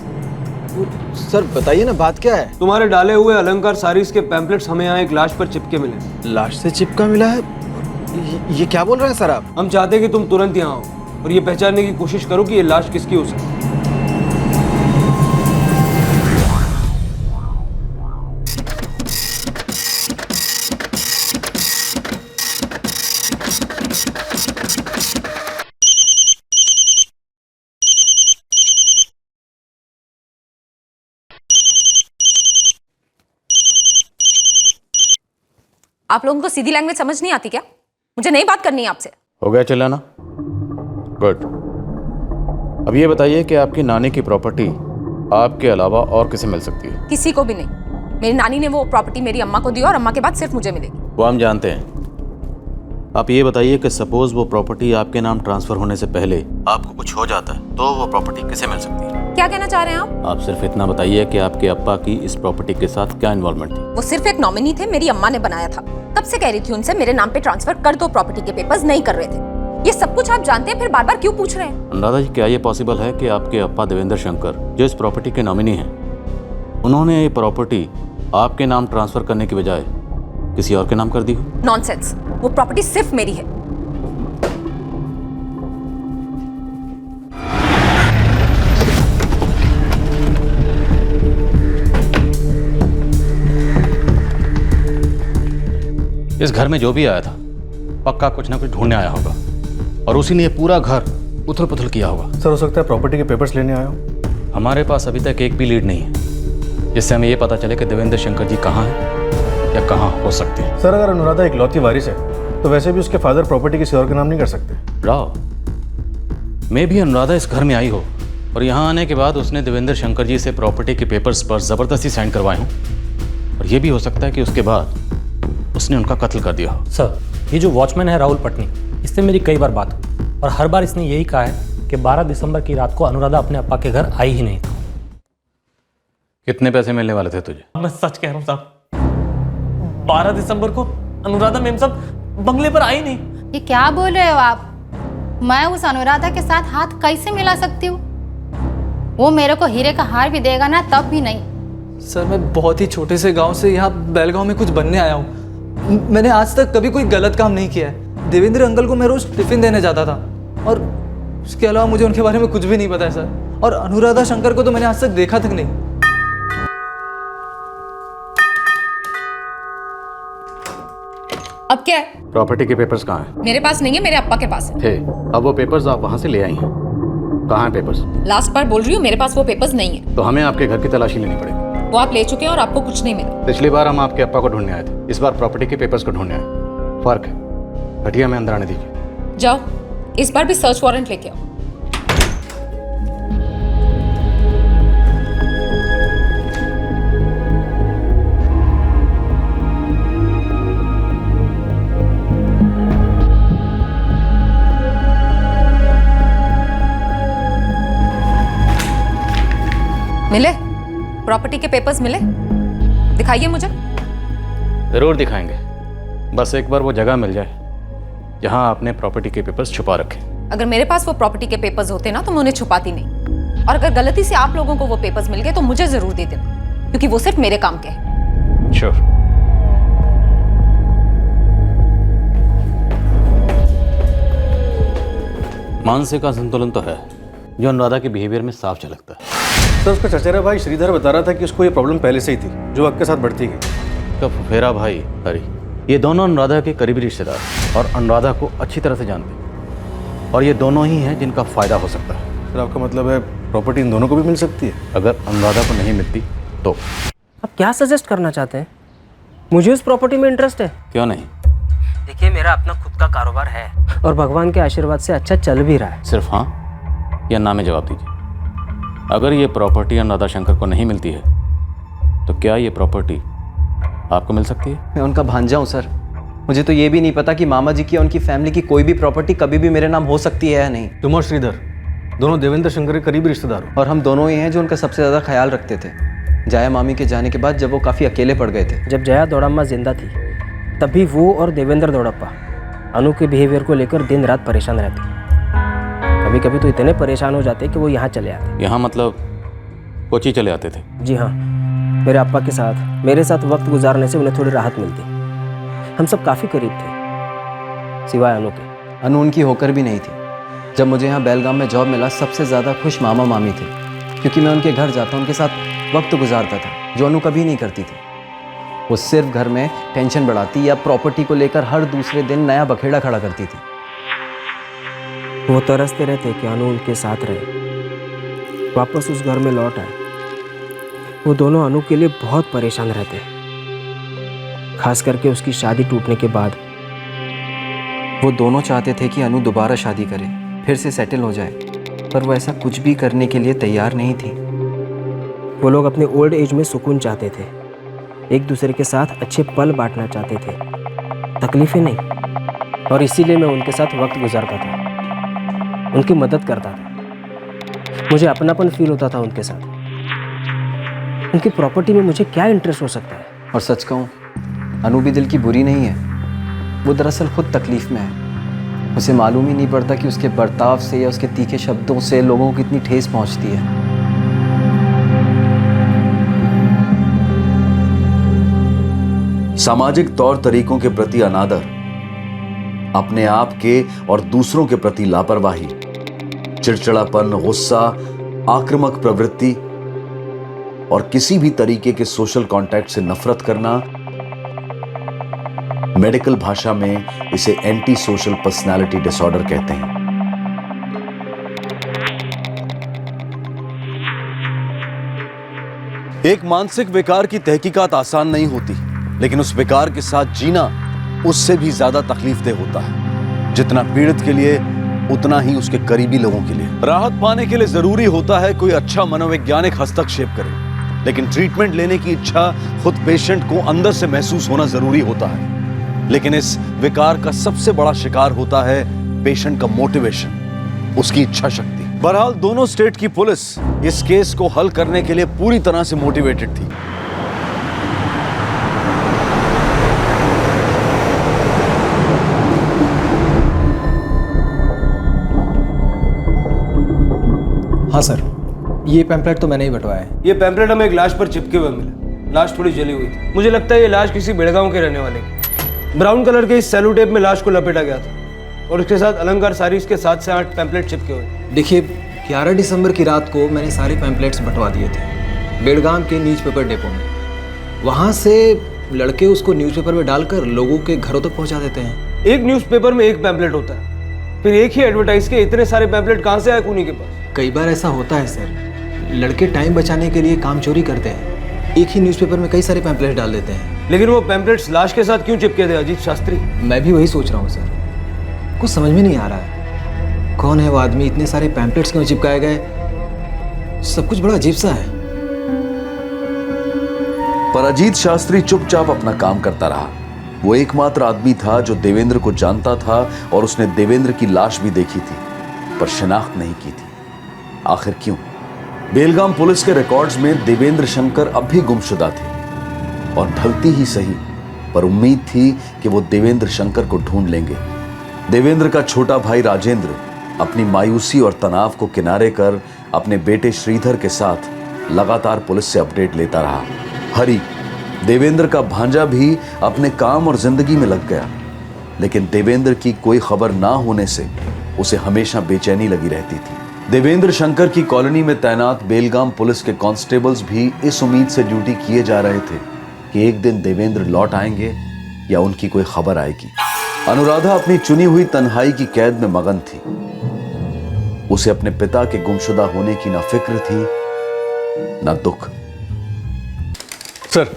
सर बताइए ना, बात क्या है? तुम्हारे डाले हुए अलंकार सारीज के पैम्पलेट्स हमें यहाँ एक लाश पर चिपके मिले। लाश से चिपका मिला है? ये क्या बोल रहे हैं सर आप? हम चाहते हैं कि तुम तुरंत यहाँ आओ और ये पहचानने की कोशिश करो कि ये लाश किसकी हो सकती है। आप लोगों को सीधी लैंग्वेज समझ नहीं आती क्या? मुझे नहीं बात करनी है आपसे। हो गया चिल्लाना? गुड। अब ये बताइए कि आपकी नानी की प्रॉपर्टी आपके अलावा और किसे मिल सकती है? किसी को भी नहीं। मेरी नानी ने वो प्रॉपर्टी मेरी अम्मा को दी और अम्मा के बाद सिर्फ मुझे मिलेगी। वो हम जानते हैं। आप ये बताइए कि सपोज वो प्रॉपर्टी आपके नाम ट्रांसफर होने से पहले आपको कुछ हो जाता है तो वो प्रॉपर्टी किसे मिल सकती है? क्या कहना चाह रहे हैं आप? आप सिर्फ इतना बताइए कि आपके अप्पा की इस प्रॉपर्टी के साथ क्या इन्वॉल्वमेंट थी? वो सिर्फ एक नॉमिनी थे, मेरी अम्मा ने बनाया था। तब से कह रही थी उनसे मेरे नाम पे ट्रांसफर कर दो, प्रॉपर्टी के पेपर्स नहीं कर रहे थे। ये सब कुछ आप जानते हैं, फिर बार बार क्यों पूछ रहे हैं? अनुराधा जी, क्या ये पॉसिबल है कि आपके अप्पा देवेंद्र शंकर जो इस प्रॉपर्टी के नॉमिनी हैं, उन्होंने ये प्रॉपर्टी आपके नाम ट्रांसफर करने की बजाय किसी और के नाम कर दी हो? नॉनसेंस, वो प्रॉपर्टी सिर्फ मेरी है। इस घर में जो भी आया था पक्का कुछ ना कुछ ढूंढने आया होगा और उसी ने ये पूरा घर उथल पुथल किया होगा। सर हो सकता है प्रॉपर्टी के पेपर्स लेने आया हो। हमारे पास अभी तक एक भी लीड नहीं है जिससे हमें ये पता चले कि देवेंद्र शंकर जी कहाँ हैं या कहाँ हो सकते हैं। सर अगर अनुराधा इकलौती वारिस है तो वैसे भी उसके फादर प्रॉपर्टी किसी और के नाम नहीं कर सकते। राव, मैं भी अनुराधा इस घर में आई हो और यहाँ आने के बाद उसने देवेंद्र शंकर जी से प्रॉपर्टी के पेपर्स पर ज़बरदस्ती साइन करवाए हों और ये भी हो सकता है कि उसके बाद उसने उनका कत्ल कर दिया हो। सर, ये जो वॉचमैन है राहुल पटनी, इससे मेरी कई बार बात हुई और हर बार इसने यही कहा है कि 12 दिसंबर की रात को अनुराधा अपने अप्पा के घर आई ही नहीं था। कितने पैसे मिलने वाले थे तुझे? मैं सच कह रहा हूँ साहब, 12 दिसंबर को अनुराधा मेम साहब बंगले पर आई नहीं। ये क्या बोल रहे हो आप? मैं उस अनुराधा के साथ हाथ कैसे मिला सकती हूँ? वो मेरे को हीरे का हार भी देगा ना, तब भी नहीं। सर, मैं बहुत ही छोटे से गांव से यहाँ बेलगांव में कुछ बनने आया हूँ। मैंने आज तक कभी कोई गलत काम नहीं किया है। देवेंद्र अंकल को मैं रोज टिफिन देने जाता था और उसके अलावा मुझे उनके बारे में कुछ भी नहीं पता है सर। और अनुराधा शंकर को तो मैंने आज तक देखा तक नहीं। अब क्या है? प्रॉपर्टी के पेपर्स कहाँ हैं? मेरे पास नहीं है, मेरे अप्पा के पास है। थे, अब वो पेपर्स आप वहाँ से ले आई हैं। कहाँ हैं पेपर्स? लास्ट बार बोल रही हूँ, मेरे पास वो पेपर्स नहीं है। तो हमें आपके घर की तलाशी लेनी पड़ेगी। वो आप ले चुके हैं और आपको कुछ नहीं मिला। पिछली बार हम आपके अप्पा को ढूंढने आए थे, इस बार प्रॉपर्टी के पेपर्स को ढूंढने आए। फर्क है। घटिया में अंदर आने दीजिए। जाओ, इस बार भी सर्च वारंट लेके आओ। मिले? प्रॉपर्टी के पेपर्स मिले? दिखाइए मुझे। ज़रूर दिखाएंगे, बस एक बार वो जगह मिल जाए जहां आपने प्रॉपर्टी के पेपर्स छुपा रखे। अगर मेरे पास वो प्रॉपर्टी के पेपर्स होते ना तो मैं उन्हें छुपाती नहीं, और अगर गलती से आप लोगों को वो पेपर्स मिल गए तो मुझे जरूर दे देना, क्योंकि वो सिर्फ मेरे काम के हैं। श्योर। मानसिक असंतुलन तो है जो अनुराधा के बिहेवियर में साफ झलकता है। सर उसका चचेरा भाई श्रीधर बता रहा था कि उसको ये प्रॉब्लम पहले से ही थी जो वक्त के साथ बढ़ती गई। तो फुफेरा भाई हरी, ये दोनों अनुराधा के करीबी रिश्तेदार और अनुराधा को अच्छी तरह से जानते हैं, और ये दोनों ही हैं जिनका फायदा हो सकता है। सर आपका मतलब है प्रॉपर्टी इन दोनों को भी मिल सकती है? अगर अनुराधा को नहीं मिलती तो। आप क्या सजेस्ट करना चाहते हैं? मुझे उस प्रॉपर्टी में इंटरेस्ट है। क्यों नहीं? देखिए मेरा अपना खुद का कारोबार है और भगवान के आशीर्वाद से अच्छा चल भी रहा है। सिर्फ हाँ या ना में जवाब दीजिए। अगर ये प्रॉपर्टी अनुराधा शंकर को नहीं मिलती है तो क्या ये प्रॉपर्टी आपको मिल सकती है? मैं उनका भांजा हूँ सर, मुझे तो ये भी नहीं पता कि मामा जी की या उनकी फैमिली की कोई भी प्रॉपर्टी कभी भी मेरे नाम हो सकती है या नहीं। तुम और श्रीधर दोनों देवेंद्र शंकर के करीबी रिश्तेदार हो, और हम दोनों ही हैं जो उनका सबसे ज़्यादा ख्याल रखते थे जया मामी के जाने के बाद, जब वो काफ़ी अकेले पड़ गए थे। जब जया दौड़ाम्मा जिंदा थी तभी वो और देवेंद्र दौड़प्पा अनु के बिहेवियर को लेकर दिन रात परेशान रहते। कभी कभी तो इतने परेशान हो जाते कि वो यहाँ चले आते। यहाँ मतलब कोची चले आते थे? जी हाँ, मेरे अप्पा के साथ मेरे साथ वक्त गुजारने से उन्हें थोड़ी राहत मिलती। हम सब काफ़ी करीब थे सिवाय अनु के। अनु उनकी होकर भी नहीं थी। जब मुझे यहाँ बेलगाम में जॉब मिला सबसे ज़्यादा खुश मामा मामी थे, क्योंकि मैं उनके घर जाता उनके साथ वक्त गुजारता था, जो अनु कभी नहीं करती थी। वो सिर्फ घर में टेंशन बढ़ाती या प्रॉपर्टी को लेकर हर दूसरे दिन नया बखेड़ा खड़ा करती थी। वो तरसते रहते कि अनु उनके साथ रहे, वापस उस घर में लौट आए। वो दोनों अनु के लिए बहुत परेशान रहते, खास करके उसकी शादी टूटने के बाद। वो दोनों चाहते थे कि अनु दोबारा शादी करे, फिर से सेटल हो जाए, पर वो ऐसा कुछ भी करने के लिए तैयार नहीं थी। वो लोग अपने ओल्ड एज में सुकून चाहते थे, एक दूसरे के साथ अच्छे पल बांटना चाहते थे, तकलीफें नहीं। और इसीलिए मैं उनके साथ वक्त गुजारता था, उनकी मदद करता था। मुझे अपनापन फील होता था उनके साथ। उनकी प्रॉपर्टी में मुझे क्या इंटरेस्ट हो सकता है? और सच कहूँ, अनु भी दिल की बुरी नहीं है। वो दरअसल खुद तकलीफ में है। उसे मालूम ही नहीं पड़ता कि उसके बर्ताव से या उसके तीखे शब्दों से लोगों को कितनी ठेस पहुंचती है। सामाजिक तौर तरीकों के प्रति अनादर, अपने आप के और दूसरों के प्रति लापरवाही, चिड़चिड़ापन, गुस्सा, आक्रामक प्रवृत्ति और किसी भी तरीके के सोशल कांटेक्ट से नफरत करना, मेडिकल भाषा में इसे एंटी सोशल पर्सनालिटी डिसऑर्डर कहते हैं। एक मानसिक विकार की तहकीकात आसान नहीं होती, लेकिन उस विकार के साथ जीना उससे भी ज्यादा तकलीफदेह होता है। जितना पीड़ित के लिए उतना ही उसके करीबी लोगों के लिए। राहत पाने के लिए जरूरी होता है कोई अच्छा मनोवैज्ञानिक हस्तक्षेप करे, लेकिन ट्रीटमेंट लेने की इच्छा खुद पेशेंट को अंदर से महसूस होना जरूरी होता है। लेकिन इस विकार का सबसे बड़ा शिकार होता है पेशेंट का मोटिवेशन, उसकी इच्छा शक्ति। बहरहाल दोनों स्टेट की पुलिस इस केस को हल करने के लिए पूरी तरह से मोटिवेटेड थी। हाँ सर, ये पैम्पलेट तो मैंने ही बंटवाया है। ये पैम्पलेट हमें एक लाश पर चिपके हुए मिला। लाश थोड़ी जली हुई थी। मुझे लगता है ये लाश किसी बेड़गांव के रहने वाले की। ब्राउन कलर के इस सेलो टेप में लाश को लपेटा गया था और उसके साथ अलंकार सारीज के 7 से 8 पैम्पलेट चिपके हुए। देखिए, 11 दिसंबर की रात को मैंने सारे पैम्पलेट्स बंटवा दिए थे बेड़गाम के न्यूज़पेपर डिपो में। वहाँ से लड़के उसको न्यूज़पेपर में डालकर लोगों के घरों तक पहुँचा देते हैं। एक न्यूज़पेपर में एक पैम्पलेट होता है, फिर एक ही एडवर्टाइज के इतने सारे पैम्पलेट कहाँ से आए खूनी के पास? कई बार ऐसा होता है सर, लड़के टाइम बचाने के लिए काम चोरी करते हैं, एक ही न्यूज़पेपर में कई सारे पैम्पलेट डाल देते हैं। लेकिन वो पैम्पलेट्स लाश के साथ क्यों चिपके थे अजीत शास्त्री? मैं भी वही सोच रहा हूँ सर, कुछ समझ में नहीं आ रहा है। कौन है वो आदमी, इतने सारे पैम्पलेट्स क्यों चिपकाए गए? सब कुछ बड़ा अजीब सा है। पर अजीत शास्त्री चुपचाप अपना काम करता रहा। वो एकमात्र आदमी था जो देवेंद्र को जानता था और उसने देवेंद्र की लाश भी देखी थी, पर शिनाख्त नहीं की थी। आखिर क्यों? बेलगाम पुलिस के रिकॉर्ड्स में देवेंद्र शंकर अब भी गुमशुदा थे और भलती ही सही, पर उम्मीद थी कि वो देवेंद्र शंकर को ढूंढ लेंगे। देवेंद्र का छोटा भाई राजेंद्र अपनी मायूसी और तनाव को किनारे कर अपने बेटे श्रीधर के साथ लगातार पुलिस से अपडेट लेता रहा। हरी, देवेंद्र का भांजा भी अपने काम और जिंदगी में लग गया, लेकिन देवेंद्र की कोई खबर ना होने से उसे हमेशा बेचैनी लगी रहती थी। देवेंद्र शंकर की कॉलोनी में तैनात बेलगाम पुलिस के कांस्टेबल्स भी इस उम्मीद से ड्यूटी किए जा रहे थे कि एक दिन देवेंद्र लौट आएंगे या उनकी कोई खबर आएगी। अनुराधा अपनी चुनी हुई तन्हाई की कैद में मगन थी। उसे अपने पिता के गुमशुदा होने की ना फिक्र थी ना दुख। सर,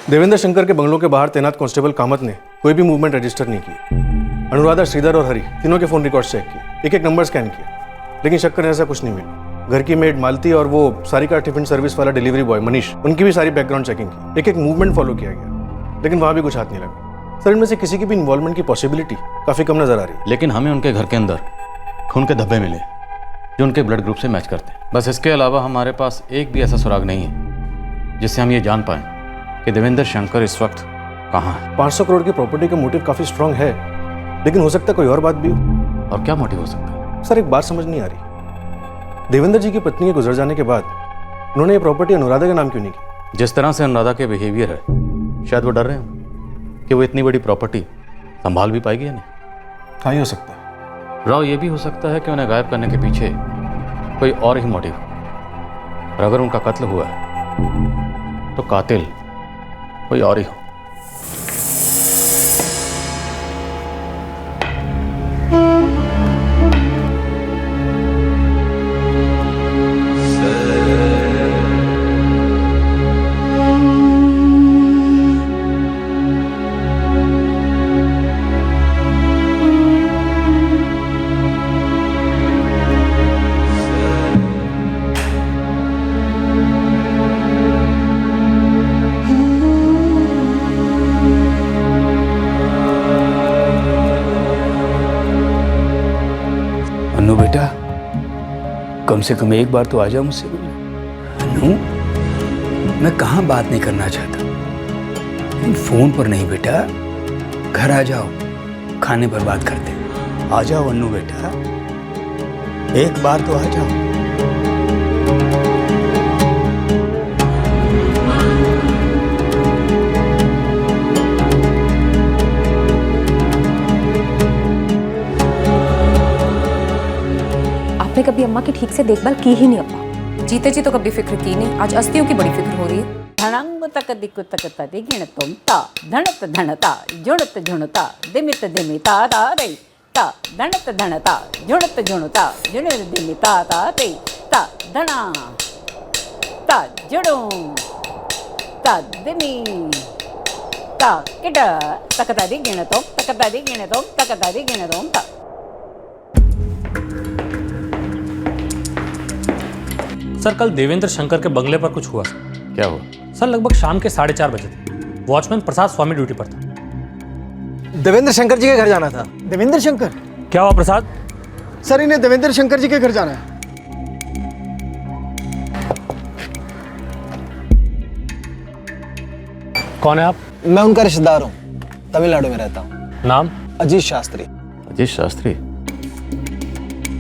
देवेंद्र शंकर के बंगलों के बाहर तैनात कांस्टेबल कामत ने कोई भी मूवमेंट रजिस्टर नहीं की। अनुराधा, श्रीधर और हरी तीनों के फोन रिकॉर्ड चेक किए, एक एक नंबर स्कैन किया, लेकिन शक करने ऐसा कुछ नहीं मिला। घर की मेड मालती और वो सारिका टिफिन सर्विस वाला डिलीवरी बॉय मनीष, उनकी भी सारी बैकग्राउंड चेकिंग की, एक एक मूवमेंट फॉलो किया गया, लेकिन वहां भी कुछ हाथ नहीं लगा। सर, इनमें से किसी की भी इन्वॉल्वमेंट की पॉसिबिलिटी काफी कम नजर आ रही है। लेकिन हमें उनके घर के अंदर खून के धब्बे मिले जो उनके ब्लड ग्रुप से मैच करते हैं। बस इसके अलावा हमारे पास एक भी ऐसा सुराग नहीं है जिससे हम ये जान पाएं कि देवेंद्र शंकर इस वक्त कहाँ है। 500 करोड़ की प्रॉपर्टी का मोटिव काफी स्ट्रांग है, लेकिन हो सकता है कोई और बात भी हो। और क्या मोटिव हो सकता है? सर, एक बात समझ नहीं आ रही, देवेंद्र जी की पत्नी के गुजर जाने के बाद उन्होंने ये प्रॉपर्टी अनुराधा के नाम क्यों नहीं की? जिस तरह से अनुराधा के बिहेवियर है, शायद वो डर रहे हो कि वो इतनी बड़ी प्रॉपर्टी संभाल भी पाएगी या नहीं। हाँ, ही हो सकता है। राव, ये भी हो सकता है कि उन्हें गायब करने के पीछे कोई और ही मोटिव, और अगर उनका कत्ल हुआ है तो कातिल कोई और ही हो। अनु बेटा, कम से कम एक बार तो आ जाओ मुझसे मिलने। अनु, मैं कहाँ बात नहीं करना चाहता, लेकिन फोन पर नहीं बेटा, घर आ जाओ, खाने पर बात करते हैं। आ जाओ अनु बेटा, एक बार तो आ जाओ। आपने कभी अम्मा की ठीक से देखभाल की ही नहीं अम्मा। जीते जी तो कभी फिक्र की नहीं, आज अस्थियों की बड़ी फिक्र हो रही है। धणंग तक दिक्कु तक तदि गिणतुम ता धणत धणता जुणत जुणता दिमित दिमिता ता रे ता धणत धणता जुणत जुणता जुणिर दिमिता ता रे ता धणा ता जुणु ता दिमि ता किड तक तदि गिणतुम तक तदि गिणतुम तक तदि गिणतुम ता। सर, कल देवेंद्र शंकर के बंगले पर कुछ हुआ। क्या हुआ? सर, लगभग शाम के 4:30 बजे थे। वॉचमैन प्रसाद स्वामी ड्यूटी पर था। देवेंद्र शंकर जी के घर जाना था। देवेंद्र शंकर? क्या हुआ प्रसाद? सर, इन्हें देवेंद्र शंकर जी के घर जाना है। कौन है आप? मैं उनका रिश्तेदार हूँ, तमिलनाडु में रहता हूँ। नाम? अजीत शास्त्री। अजीत शास्त्री?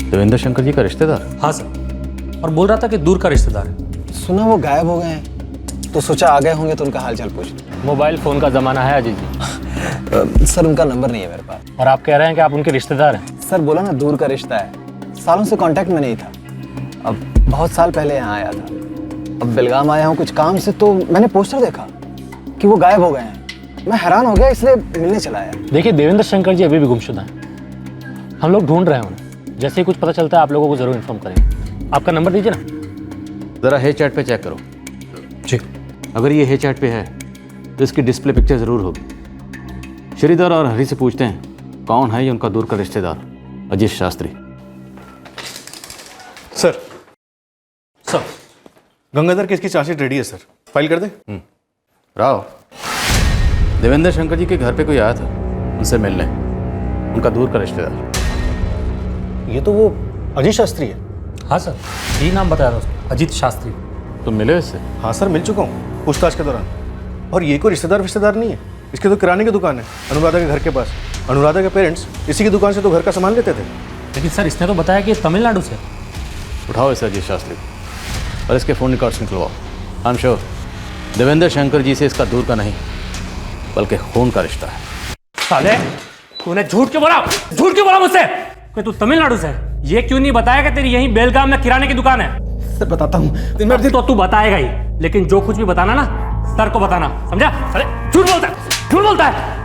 देवेंद्र शंकर जी का रिश्तेदार? हाँ सर, और बोल रहा था कि दूर का रिश्तेदार है। सुना वो गायब हो गए हैं, तो सोचा आ गए होंगे तो उनका हालचाल पूछ। मोबाइल फोन का जमाना है अजीत जी। सर, उनका नंबर नहीं है मेरे पास। और आप कह रहे हैं कि आप उनके रिश्तेदार हैं? सर, बोला ना, दूर का रिश्ता है, सालों से कांटेक्ट में नहीं था। अब बहुत साल पहले यहाँ आया था, अब बेलगाम आया हूँ कुछ काम से, तो मैंने पोस्टर देखा कि वो गायब हो गए हैं। मैं हैरान हो गया, इसलिए मिलने चला आया। देखिए, देवेंद्र शंकर जी अभी भी गुमशुदा हैं। हम लोग ढूंढ रहे हैं उन्हें। जैसे ही कुछ पता चलता है आप लोगों को जरूर इन्फॉर्म करेंगे। आपका नंबर दीजिए ना। ज़रा हे चैट पे चेक करो। जी। अगर ये हे चैट पे है तो इसकी डिस्प्ले पिक्चर ज़रूर होगी। श्रीधर और हरी से पूछते हैं कौन है ये उनका दूर का रिश्तेदार, अजीत शास्त्री। सर गंगाधर केस की चार्जशीट रेडी है सर, फाइल कर दें? राव, देवेंद्र शंकर जी के घर पे कोई आया था, उनसे मिलने, उनका दूर का रिश्तेदार। ये तो वो अजीत शास्त्री है। हाँ सर, यही नाम बताया था उसने। अजीत शास्त्री। तुम मिले इससे? हाँ सर, मिल चुका हूँ पूछताछ के दौरान। और ये कोई रिश्तेदार नहीं है, इसकी तो किराने की दुकान है अनुराधा के घर के पास। अनुराधा के पेरेंट्स इसी की दुकान से तो घर का सामान लेते थे। लेकिन सर इसने तो बताया कि तमिलनाडु से। उठाओ इसे अजीत शास्त्री और इसके फ़ोन रिकॉर्ड्स निकलवाओ। I am sure Devendra Shankar ji से इसका दूर का नहीं बल्कि खून का रिश्ता है। साले तूने झूठ क्यों बोला मुझसे कि तू तमिलनाडु से? ये क्यों नहीं बताया कि तेरी यहीं बेलगाम में किराने की दुकान है? सर बताता हूँ। तो तू बताएगा ही, लेकिन जो कुछ भी बताना ना सर को बताना, समझा? अरे झूठ बोलता है।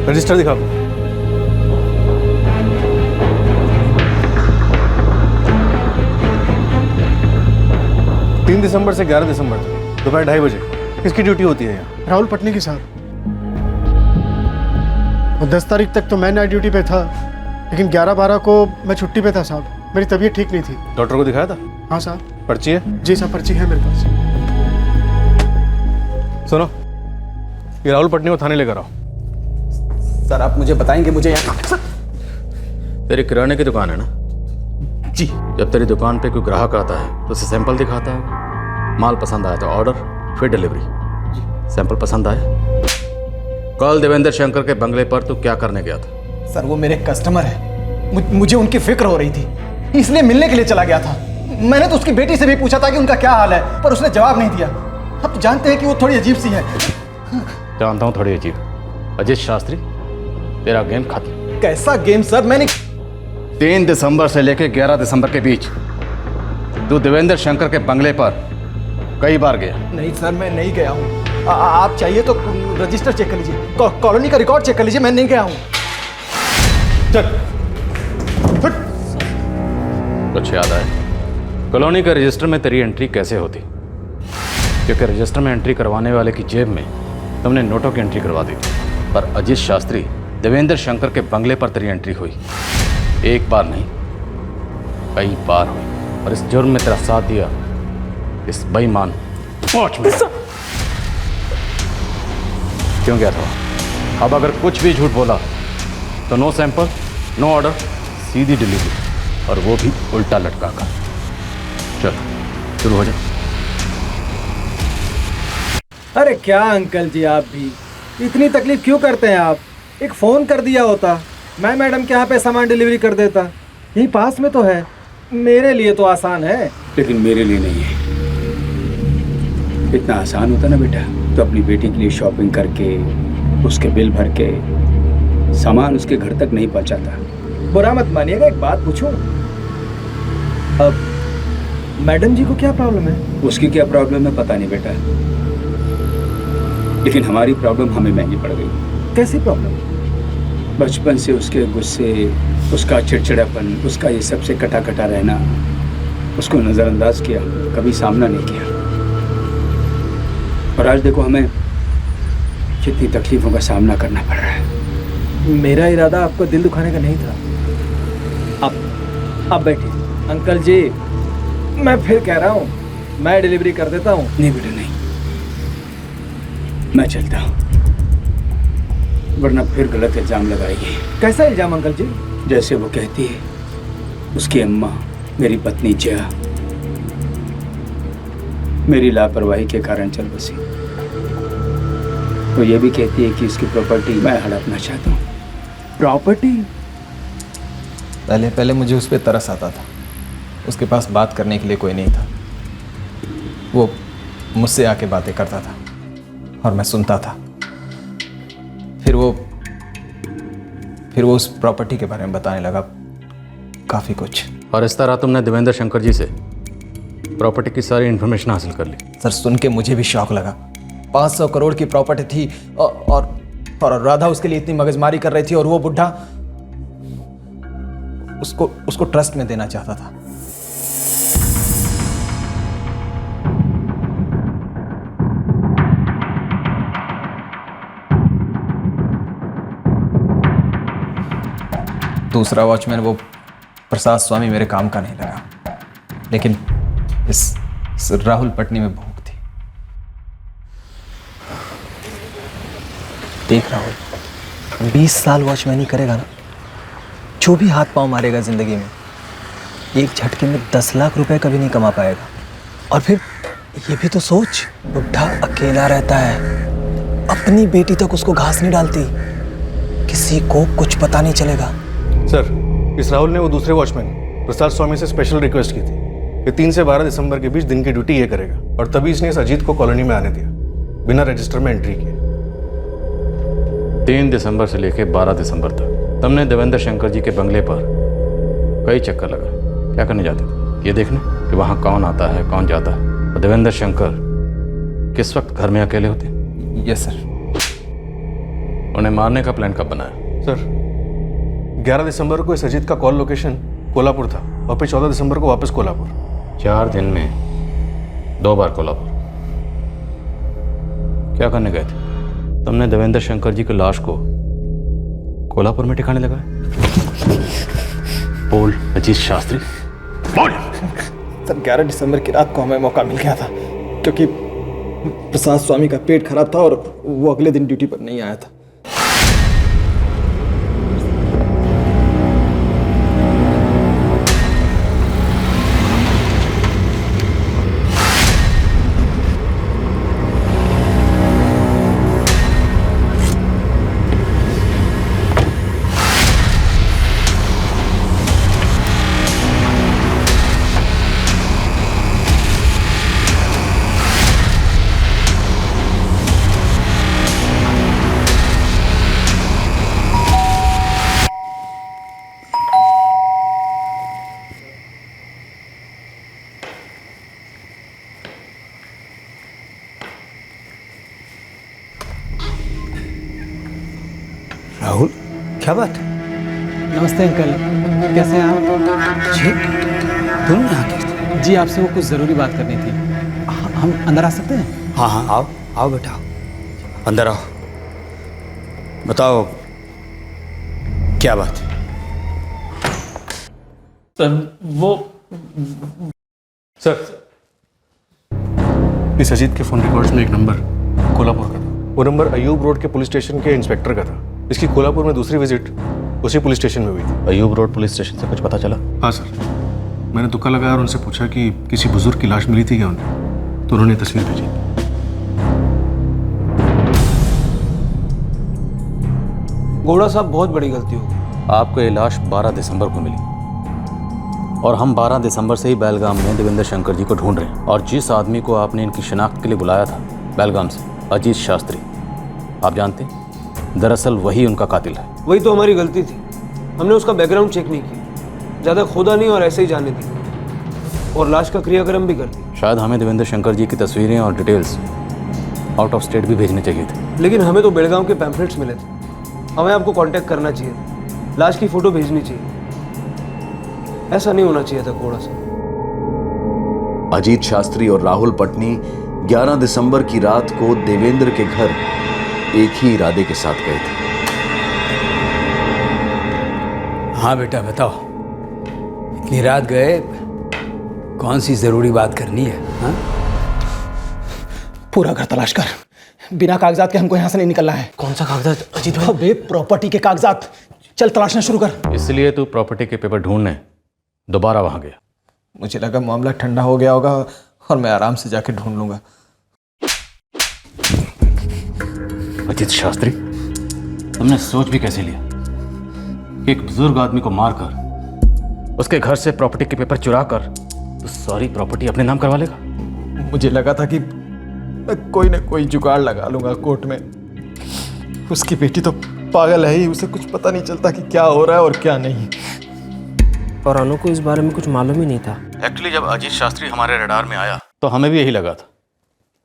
रजिस्टर दिखाओ। तीन दिसंबर से 11 दिसंबर तक दोपहर 2:30 बजे किसकी ड्यूटी होती है यहाँ? राहुल पटनी की साहब। और 10 तारीख तक तो मैं नाइट ड्यूटी पे था, लेकिन 11-12 को मैं छुट्टी पे था साहब। मेरी तबीयत ठीक नहीं थी। डॉक्टर को दिखाया था? हाँ साहब। पर्ची है? जी साहब, पर्ची है मेरे पास। सुनो, ये राहुल पटनी को थाने लेकर आओ। सर आप मुझे बताएंगे मुझे यहाँ तेरी किराने की दुकान है ना? जी। जब तेरी दुकान पे कोई ग्राहक आता है तो उसे सैंपल दिखाता है, माल पसंद आया तो ऑर्डर, फिर डिलीवरी। सैंपल पसंद आया? कल देवेंद्र शंकर के बंगले पर तू क्या करने गया था? सर वो मेरे कस्टमर है, मुझे उनकी फिक्र हो रही थी, इसलिए मिलने के लिए चला गया था। मैंने तो उसकी बेटी से भी पूछा था कि उनका क्या हाल है, पर उसने जवाब नहीं दिया। आप तो जानते हैं कि वो थोड़ी अजीब सी है। जानता हूँ थोड़ी अजीब। अजीत शास्त्री तेरा गेम खत्म। कैसा गेम सर? मैंने 3 दिसंबर से लेकर 11 दिसंबर के बीच तू देवेंद्र शंकर के बंगले पर कई बार गया? नहीं सर, मैं नहीं गया हूँ। आप चाहिए तो रजिस्टर चेक कर लीजिए, कॉलोनी का रिकॉर्ड चेक कर लीजिए, मैं नहीं गया हूँ। चल कुछ याद आया? कॉलोनी का रजिस्टर में तेरी एंट्री कैसे होती? क्योंकि रजिस्टर में एंट्री करवाने वाले की जेब में तुमने नोटों की एंट्री करवा दी थी, पर अजीत शास्त्री देवेंद्र शंकर के बंगले पर तेरी एंट्री हुई। एक बार नहीं, कई बार हुई, और इस जुर्म में तेरा साथ दिया इस बेईमान पहुंच में। क्यों गया था? अब अगर कुछ भी झूठ बोला तो नो सैंपल, नो ऑर्डर, सीधी डिलीवरी, और वो भी उल्टा लटका कर। चल शुरू हो जा। अरे क्या अंकल जी, आप भी इतनी तकलीफ क्यों करते हैं आप? एक फ़ोन कर दिया होता, मैं मैडम के यहाँ पे सामान डिलीवरी कर देता। यहीं पास में तो है, मेरे लिए तो आसान है। लेकिन मेरे लिए नहीं है। इतना आसान होता ना बेटा तो अपनी बेटी के लिए शॉपिंग करके उसके बिल भर के सामान उसके घर तक नहीं पहुँचाता। बुरा मत मानिएगा, एक बात पूछूं? अब मैडम जी को क्या प्रॉब्लम है? उसकी क्या प्रॉब्लम है पता नहीं बेटा, लेकिन हमारी प्रॉब्लम हमें महंगी पड़ गई। कैसी प्रॉब्लम? बचपन से उसके गुस्से, उसका चिड़चिड़ापन, उसका ये सबसे कटा कटा रहना, उसको नज़रअंदाज किया, कभी सामना नहीं किया। और आज देखो हमें कितनी तकलीफ़ों का सामना करना पड़ रहा है। मेरा इरादा आपको दिल दुखाने का नहीं था। अब बैठिए। अंकल जी, मैं फिर कह रहा हूँ, मैं डिलीवरी कर देता हूँ। नहीं बेटा नहीं, मैं चलता हूँ, वरना फिर गलत इल्ज़ाम लगाएगी। कैसा इल्ज़ाम अंकल जी? जैसे वो कहती है उसकी अम्मा मेरी पत्नी जया मेरी लापरवाही के कारण चल बसी। वो ये भी कहती है कि उसकी प्रॉपर्टी मैं हड़पना चाहता हूँ। प्रॉपर्टी? पहले मुझे उस पर तरस आता था। उसके पास बात करने के लिए कोई नहीं था। वो मुझसे आके बातें करता था और मैं सुनता था। फिर वो उस प्रॉपर्टी के बारे में बताने लगा काफ़ी कुछ। और इस तरह तुमने देवेंद्र शंकर जी से प्रॉपर्टी की सारी इन्फॉर्मेशन हासिल कर ली? सर सुन के मुझे भी शौक लगा। 500 करोड़ की प्रॉपर्टी थी और राधा उसके लिए इतनी मगजमारी कर रही थी, और वो बुढ़ा उसको ट्रस्ट में देना चाहता था। दूसरा वॉचमैन वो प्रसाद स्वामी मेरे काम का नहीं लगा, लेकिन इस राहुल पटनी में भूख थी। देख राहुल, 20 साल वॉचमैनी करेगा ना, जो भी हाथ पांव मारेगा जिंदगी में, एक झटके में 10 लाख रुपए कभी नहीं कमा पाएगा। और फिर ये भी तो सोच, बुढ़ा अकेला रहता है, अपनी बेटी तक उसको घास नहीं डालती, किसी को कुछ पता नहीं चलेगा। सर, इस राहुल ने वो दूसरे वॉचमैन प्रसाद स्वामी से स्पेशल रिक्वेस्ट की थी कि 3 से 12 दिसंबर के बीच दिन की ड्यूटी ये करेगा, और तभी इसने इस अजीत को कॉलोनी में आने दिया बिना रजिस्टर में एंट्री किए। 3 दिसंबर से लेकर 12 दिसंबर तक तुमने देवेंद्र शंकर जी के बंगले पर कई चक्कर लगा। क्या करने जाते थे? ये देखने कि वहाँ कौन आता है कौन जाता है, और देवेंद्र शंकर किस वक्त घर में अकेले होते? Yes sir. उन्हें मारने का प्लान कब बनाया? सर, 11 दिसंबर को इस अजीत का कॉल लोकेशन कोल्हापुर था, और फिर 14 दिसंबर को वापस कोल्हापुर। 4 दिन में 2 बार कोल्हापुर। क्या करने गए थे? तुमने देवेंद्र शंकर जी की लाश को कोल्हापुर में ठिकाने लगाया? बोल अजीत शास्त्री, बोल। सर, 11 दिसंबर की रात को हमें मौका मिल गया था, क्योंकि प्रसाद स्वामी का पेट खराब था और वो अगले दिन ड्यूटी पर नहीं आया था। राहुल, क्या बात? नमस्ते अंकल, कैसे हैं आप? जी, तुम यहाँ कैसे? जी, आपसे वो कुछ ज़रूरी बात करनी थी। हम अंदर आ सकते हैं? हाँ हाँ, आओ आओ बेटा, आओ, अंदर आओ, बताओ क्या बात है? सर, इस अजीत के फोन रिकॉर्ड्स में एक नंबर कोल्हापुर का था। वो नंबर अयूब रोड के पुलिस स्टेशन के इंस्पेक्टर का था। इसकी कोल्हापुर में दूसरी विजिट उसी पुलिस स्टेशन में हुई थी। अयूब रोड पुलिस स्टेशन से कुछ पता चला? हाँ सर, मैंने तुक्का लगाया और उनसे पूछा कि किसी बुजुर्ग की लाश मिली थी क्या उन्हें, तो उन्होंने तस्वीर भेजी। घोड़ा साहब, बहुत बड़ी गलती हो गई। आपको ये लाश 12 दिसंबर को मिली, और हम 12 दिसंबर से ही बेलगाम में देवेंद्र शंकर जी को ढूंढ रहे हैं। और जिस आदमी को आपने इनकी शिनाख्त के लिए बुलाया था बेलगाम से, अजीत शास्त्री, आप जानते हैं दरअसल वही उनका कातिल है। वही तो हमारी गलती थी, हमने उसका बैकग्राउंड चेक नहीं किया, ज़्यादा खोदा नहीं और ऐसे ही जाने दी, और लाश का क्रियाक्रम भी कर दिया। शायद हमें देवेंद्र शंकर जी की तस्वीरें और डिटेल्स आउट ऑफ स्टेट भी भेजने चाहिए थे। लेकिन हमें तो बेलगांव के पैम्फलेट्स मिले थे, हमें आपको कांटेक्ट करना चाहिए था, लाश की फ़ोटो भेजनी चाहिए। ऐसा नहीं होना चाहिए था घोड़ा साहब। अजीत शास्त्री और राहुल पटनी 11 दिसंबर की रात को देवेंद्र के घर एक ही इरादे के साथ गए थे। हाँ बेटा, बताओ, इतनी रात गए, कौन सी जरूरी बात करनी है? हाँ? पूरा घर तलाश कर, बिना कागजात के हमको यहाँ से नहीं निकलना है। कौन सा कागजात अजीत भाई? अबे प्रॉपर्टी के कागजात, चल तलाशना शुरू कर। इसलिए तू प्रॉपर्टी के पेपर ढूंढने दोबारा वहां गया? मुझे लगा मामला ठंडा हो गया होगा और मैं आराम से जाके ढूंढ लूंगा। अजीत शास्त्री, तुमने सोच भी कैसे लिया कि एक बुजुर्ग आदमी को मारकर उसके घर से प्रॉपर्टी के पेपर चुरा कर तो सारी प्रॉपर्टी अपने नाम करवा लेगा? मुझे लगा था कि मैं कोई ना कोई जुगाड़ लगा लूंगा कोर्ट में। उसकी बेटी तो पागल है ही, उसे कुछ पता नहीं चलता कि क्या हो रहा है और क्या नहीं। और अनु को इस बारे में कुछ मालूम ही नहीं था। एक्चुअली जब अजीत शास्त्री हमारे रडार में आया तो हमें भी यही लगा था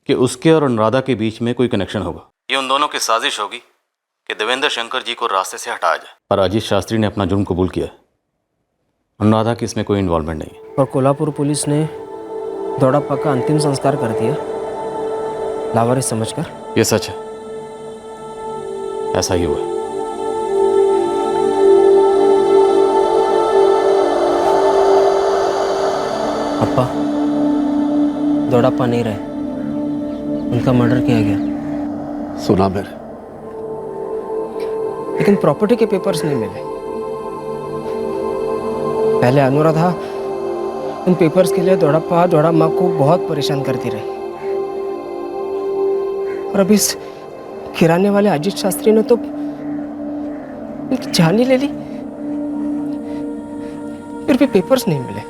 कि उसके और अनुराधा के बीच में कोई कनेक्शन होगा। ये उन दोनों की साजिश होगी कि देवेंद्र शंकर जी को रास्ते से हटाया जाए। पर अजीत शास्त्री ने अपना जुर्म कबूल किया है, अनुराधा की इसमें कोई इन्वॉल्वमेंट नहीं है। और कोल्हापुर पुलिस ने दौड़ाप्पा का अंतिम संस्कार कर दिया लावारिस समझकर। ये सच है, ऐसा ही हुआ है। अप्पा, दोड़ाप्पा नहीं रहे, उनका मर्डर किया गया। सुना मैंने, लेकिन प्रॉपर्टी के पेपर्स नहीं मिले। पहले अनुराधा उन पेपर्स के लिए दोड़ाप्पा दोड़ाम्मा को बहुत परेशान करती रही, और अब इस किराने वाले अजीत शास्त्री ने तो उनकी जान ही ले ली, फिर भी पेपर्स नहीं मिले।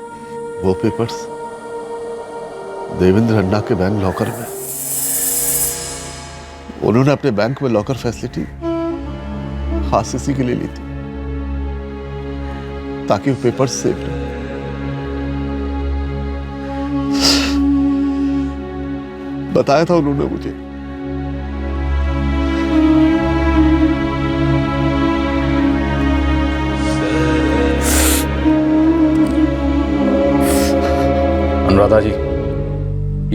वो पेपर्स देवेंद्र अन्ना के बैंक लॉकर में। उन्होंने अपने बैंक में लॉकर फैसिलिटी खास इसी के लिए ली थी ताकि वो पेपर्स सेफ रहे। बताया था उन्होंने मुझे। अनुराधा जी,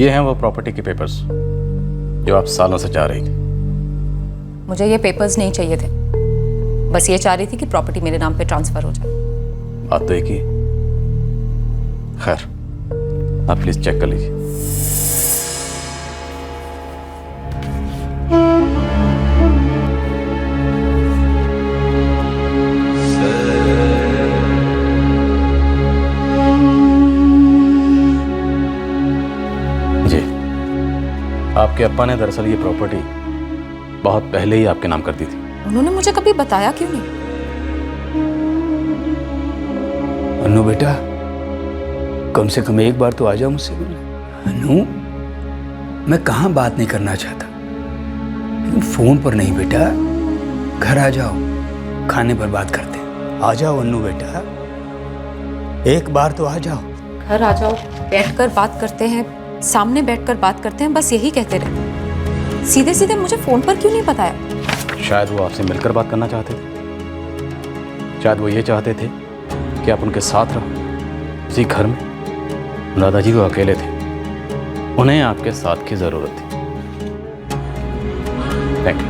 ये हैं वो प्रॉपर्टी के पेपर्स जो आप सालों से चाह रही थी। मुझे ये पेपर्स नहीं चाहिए थे, बस ये चाह रही थी कि प्रॉपर्टी मेरे नाम पे ट्रांसफर हो जाए। बात तो एक ही। खैर, आप प्लीज चेक कर लीजिए। आपके अप्पा ने दरअसल ये प्रॉपर्टी बहुत पहले ही आपके नाम कर दी थी। उन्होंने मुझे कभी बताया क्यों नहीं? अनु बेटा, कम से कम एक बार तो आ जाओ मुझसे मिलने। अनु, मैं कहाँ बात नहीं करना चाहता, लेकिन फोन पर नहीं बेटा, घर आ जाओ, खाने पर बात करते हैं। आ जाओ अनु बेटा, एक बार तो आ जाओ। घर आ जाओ, बैठकर बात करते हैं, सामने बैठकर बात करते हैं, बस यही कहते रहे। सीधे सीधे मुझे फोन पर क्यों नहीं बताया? शायद वो आपसे मिलकर बात करना चाहते थे, शायद वो ये चाहते थे कि आप उनके साथ रहो इसी घर में। अनुराधा जी वो अकेले थे, उन्हें आपके साथ की जरूरत थी। Thank you.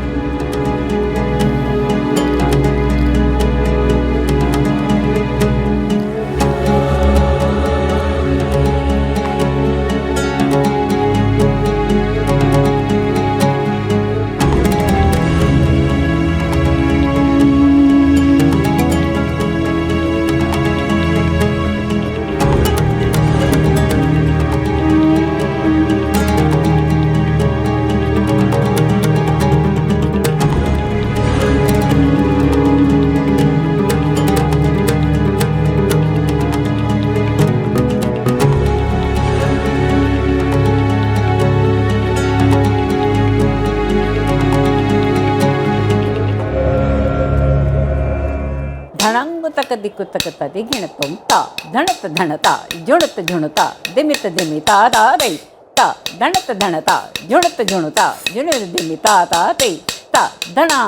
दिक्कुत तदी गिणतुम ता धणत धणता जुणत झुणता दिमित दिमिता ता रे ता धणत धणता जुणत झुणता जुणत दिमिता ता रे ता धणा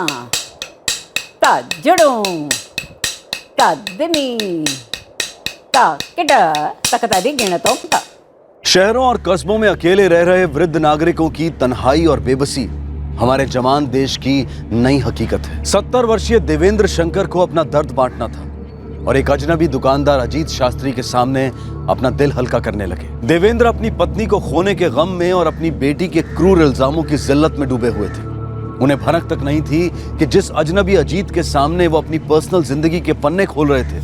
ता जुणु ता दिमी ता किड तकतदी गिणतुम ता। शहरों और कस्बों में अकेले रह रहे वृद्ध नागरिकों की तन्हाई और बेबसी हमारे जवान देश की नई हकीकत है। 70 वर्षीय देवेंद्र शंकर को अपना दर्द बांटना था और एक अजनबी दुकानदार अजीत शास्त्री के सामने अपना दिल हल्का करने लगे। देवेंद्र अपनी पत्नी को खोने के गम में और अपनी बेटी के क्रूर इल्जामों की जिल्लत में डूबे हुए थे। उन्हें भनक तक नहीं थी कि जिस अजनबी अजीत के सामने वो अपनी पर्सनल जिंदगी के पन्ने खोल रहे थे,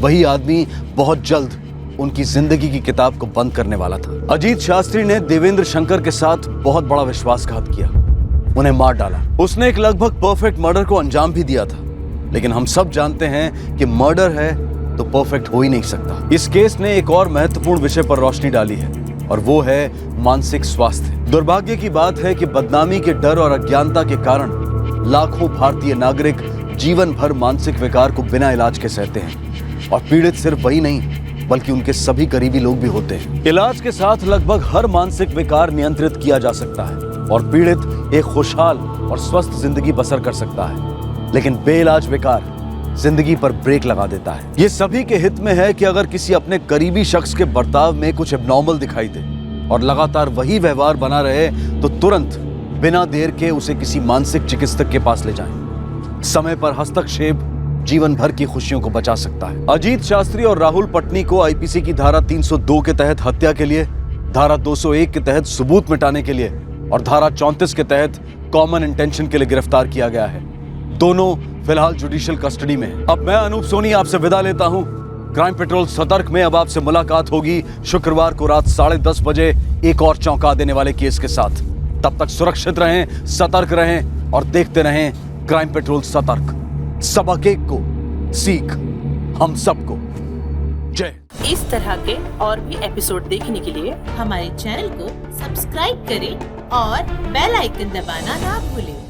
वही आदमी बहुत जल्द उनकी जिंदगी की किताब को बंद करने वाला था। अजीत शास्त्री ने देवेंद्र शंकर के साथ बहुत बड़ा विश्वासघात किया, उन्हें मार डाला। उसने एक लगभग परफेक्ट मर्डर को अंजाम भी दिया था, लेकिन हम सब जानते हैं कि मर्डर है तो परफेक्ट हो ही नहीं सकता। इस केस ने एक और महत्वपूर्ण विषय पर रोशनी डाली है और वो है मानसिक स्वास्थ्य। दुर्भाग्य की बात है कि बदनामी के डर और अज्ञानता के कारण लाखों भारतीय नागरिक जीवन भर मानसिक विकार को बिना इलाज के सहते हैं और पीड़ित सिर्फ वही नहीं बल्कि उनके सभी करीबी लोग भी होते हैं। इलाज के साथ लगभग हर मानसिक विकार नियंत्रित किया जा सकता है और पीड़ित एक खुशहाल और स्वस्थ जिंदगी बसर कर सकता है, लेकिन बेइलाज विकार जिंदगी पर ब्रेक लगा देता है। ये सभी के हित में है कि अगर किसी अपने करीबी शख्स के बर्ताव में कुछ एब्नॉर्मल दिखाई दे और लगातार वही व्यवहार बना रहे तो तुरंत बिना देर के उसे किसी मानसिक चिकित्सक के पास ले जाएं। समय पर हस्तक्षेप जीवन भर की खुशियों को बचा सकता है। अजीत शास्त्री और राहुल पटनी को आईपीसी की धारा 302 के तहत हत्या के लिए, धारा 201 के तहत सबूत मिटाने के लिए और धारा 34 के तहत कॉमन इंटेंशन के लिए गिरफ्तार किया गया है। दोनों फिलहाल जुडिशियल कस्टडी में हैं। अब मैं अनूप सोनी आपसे विदा लेता हूं। क्राइम पेट्रोल सतर्क में अब आपसे मुलाकात होगी शुक्रवार को रात 10:30 बजे एक और चौंका देने वाले केस के साथ। तब तक सुरक्षित रहें, सतर्क रहें और देखते रहें क्राइम पेट्रोल सतर्क। सबक एक को सीख हम सबको। जय। इस तरह के और भी एपिसोड देखने के लिए हमारे चैनल को सब्सक्राइब करें और बेल आइकन दबाना ना भूलें।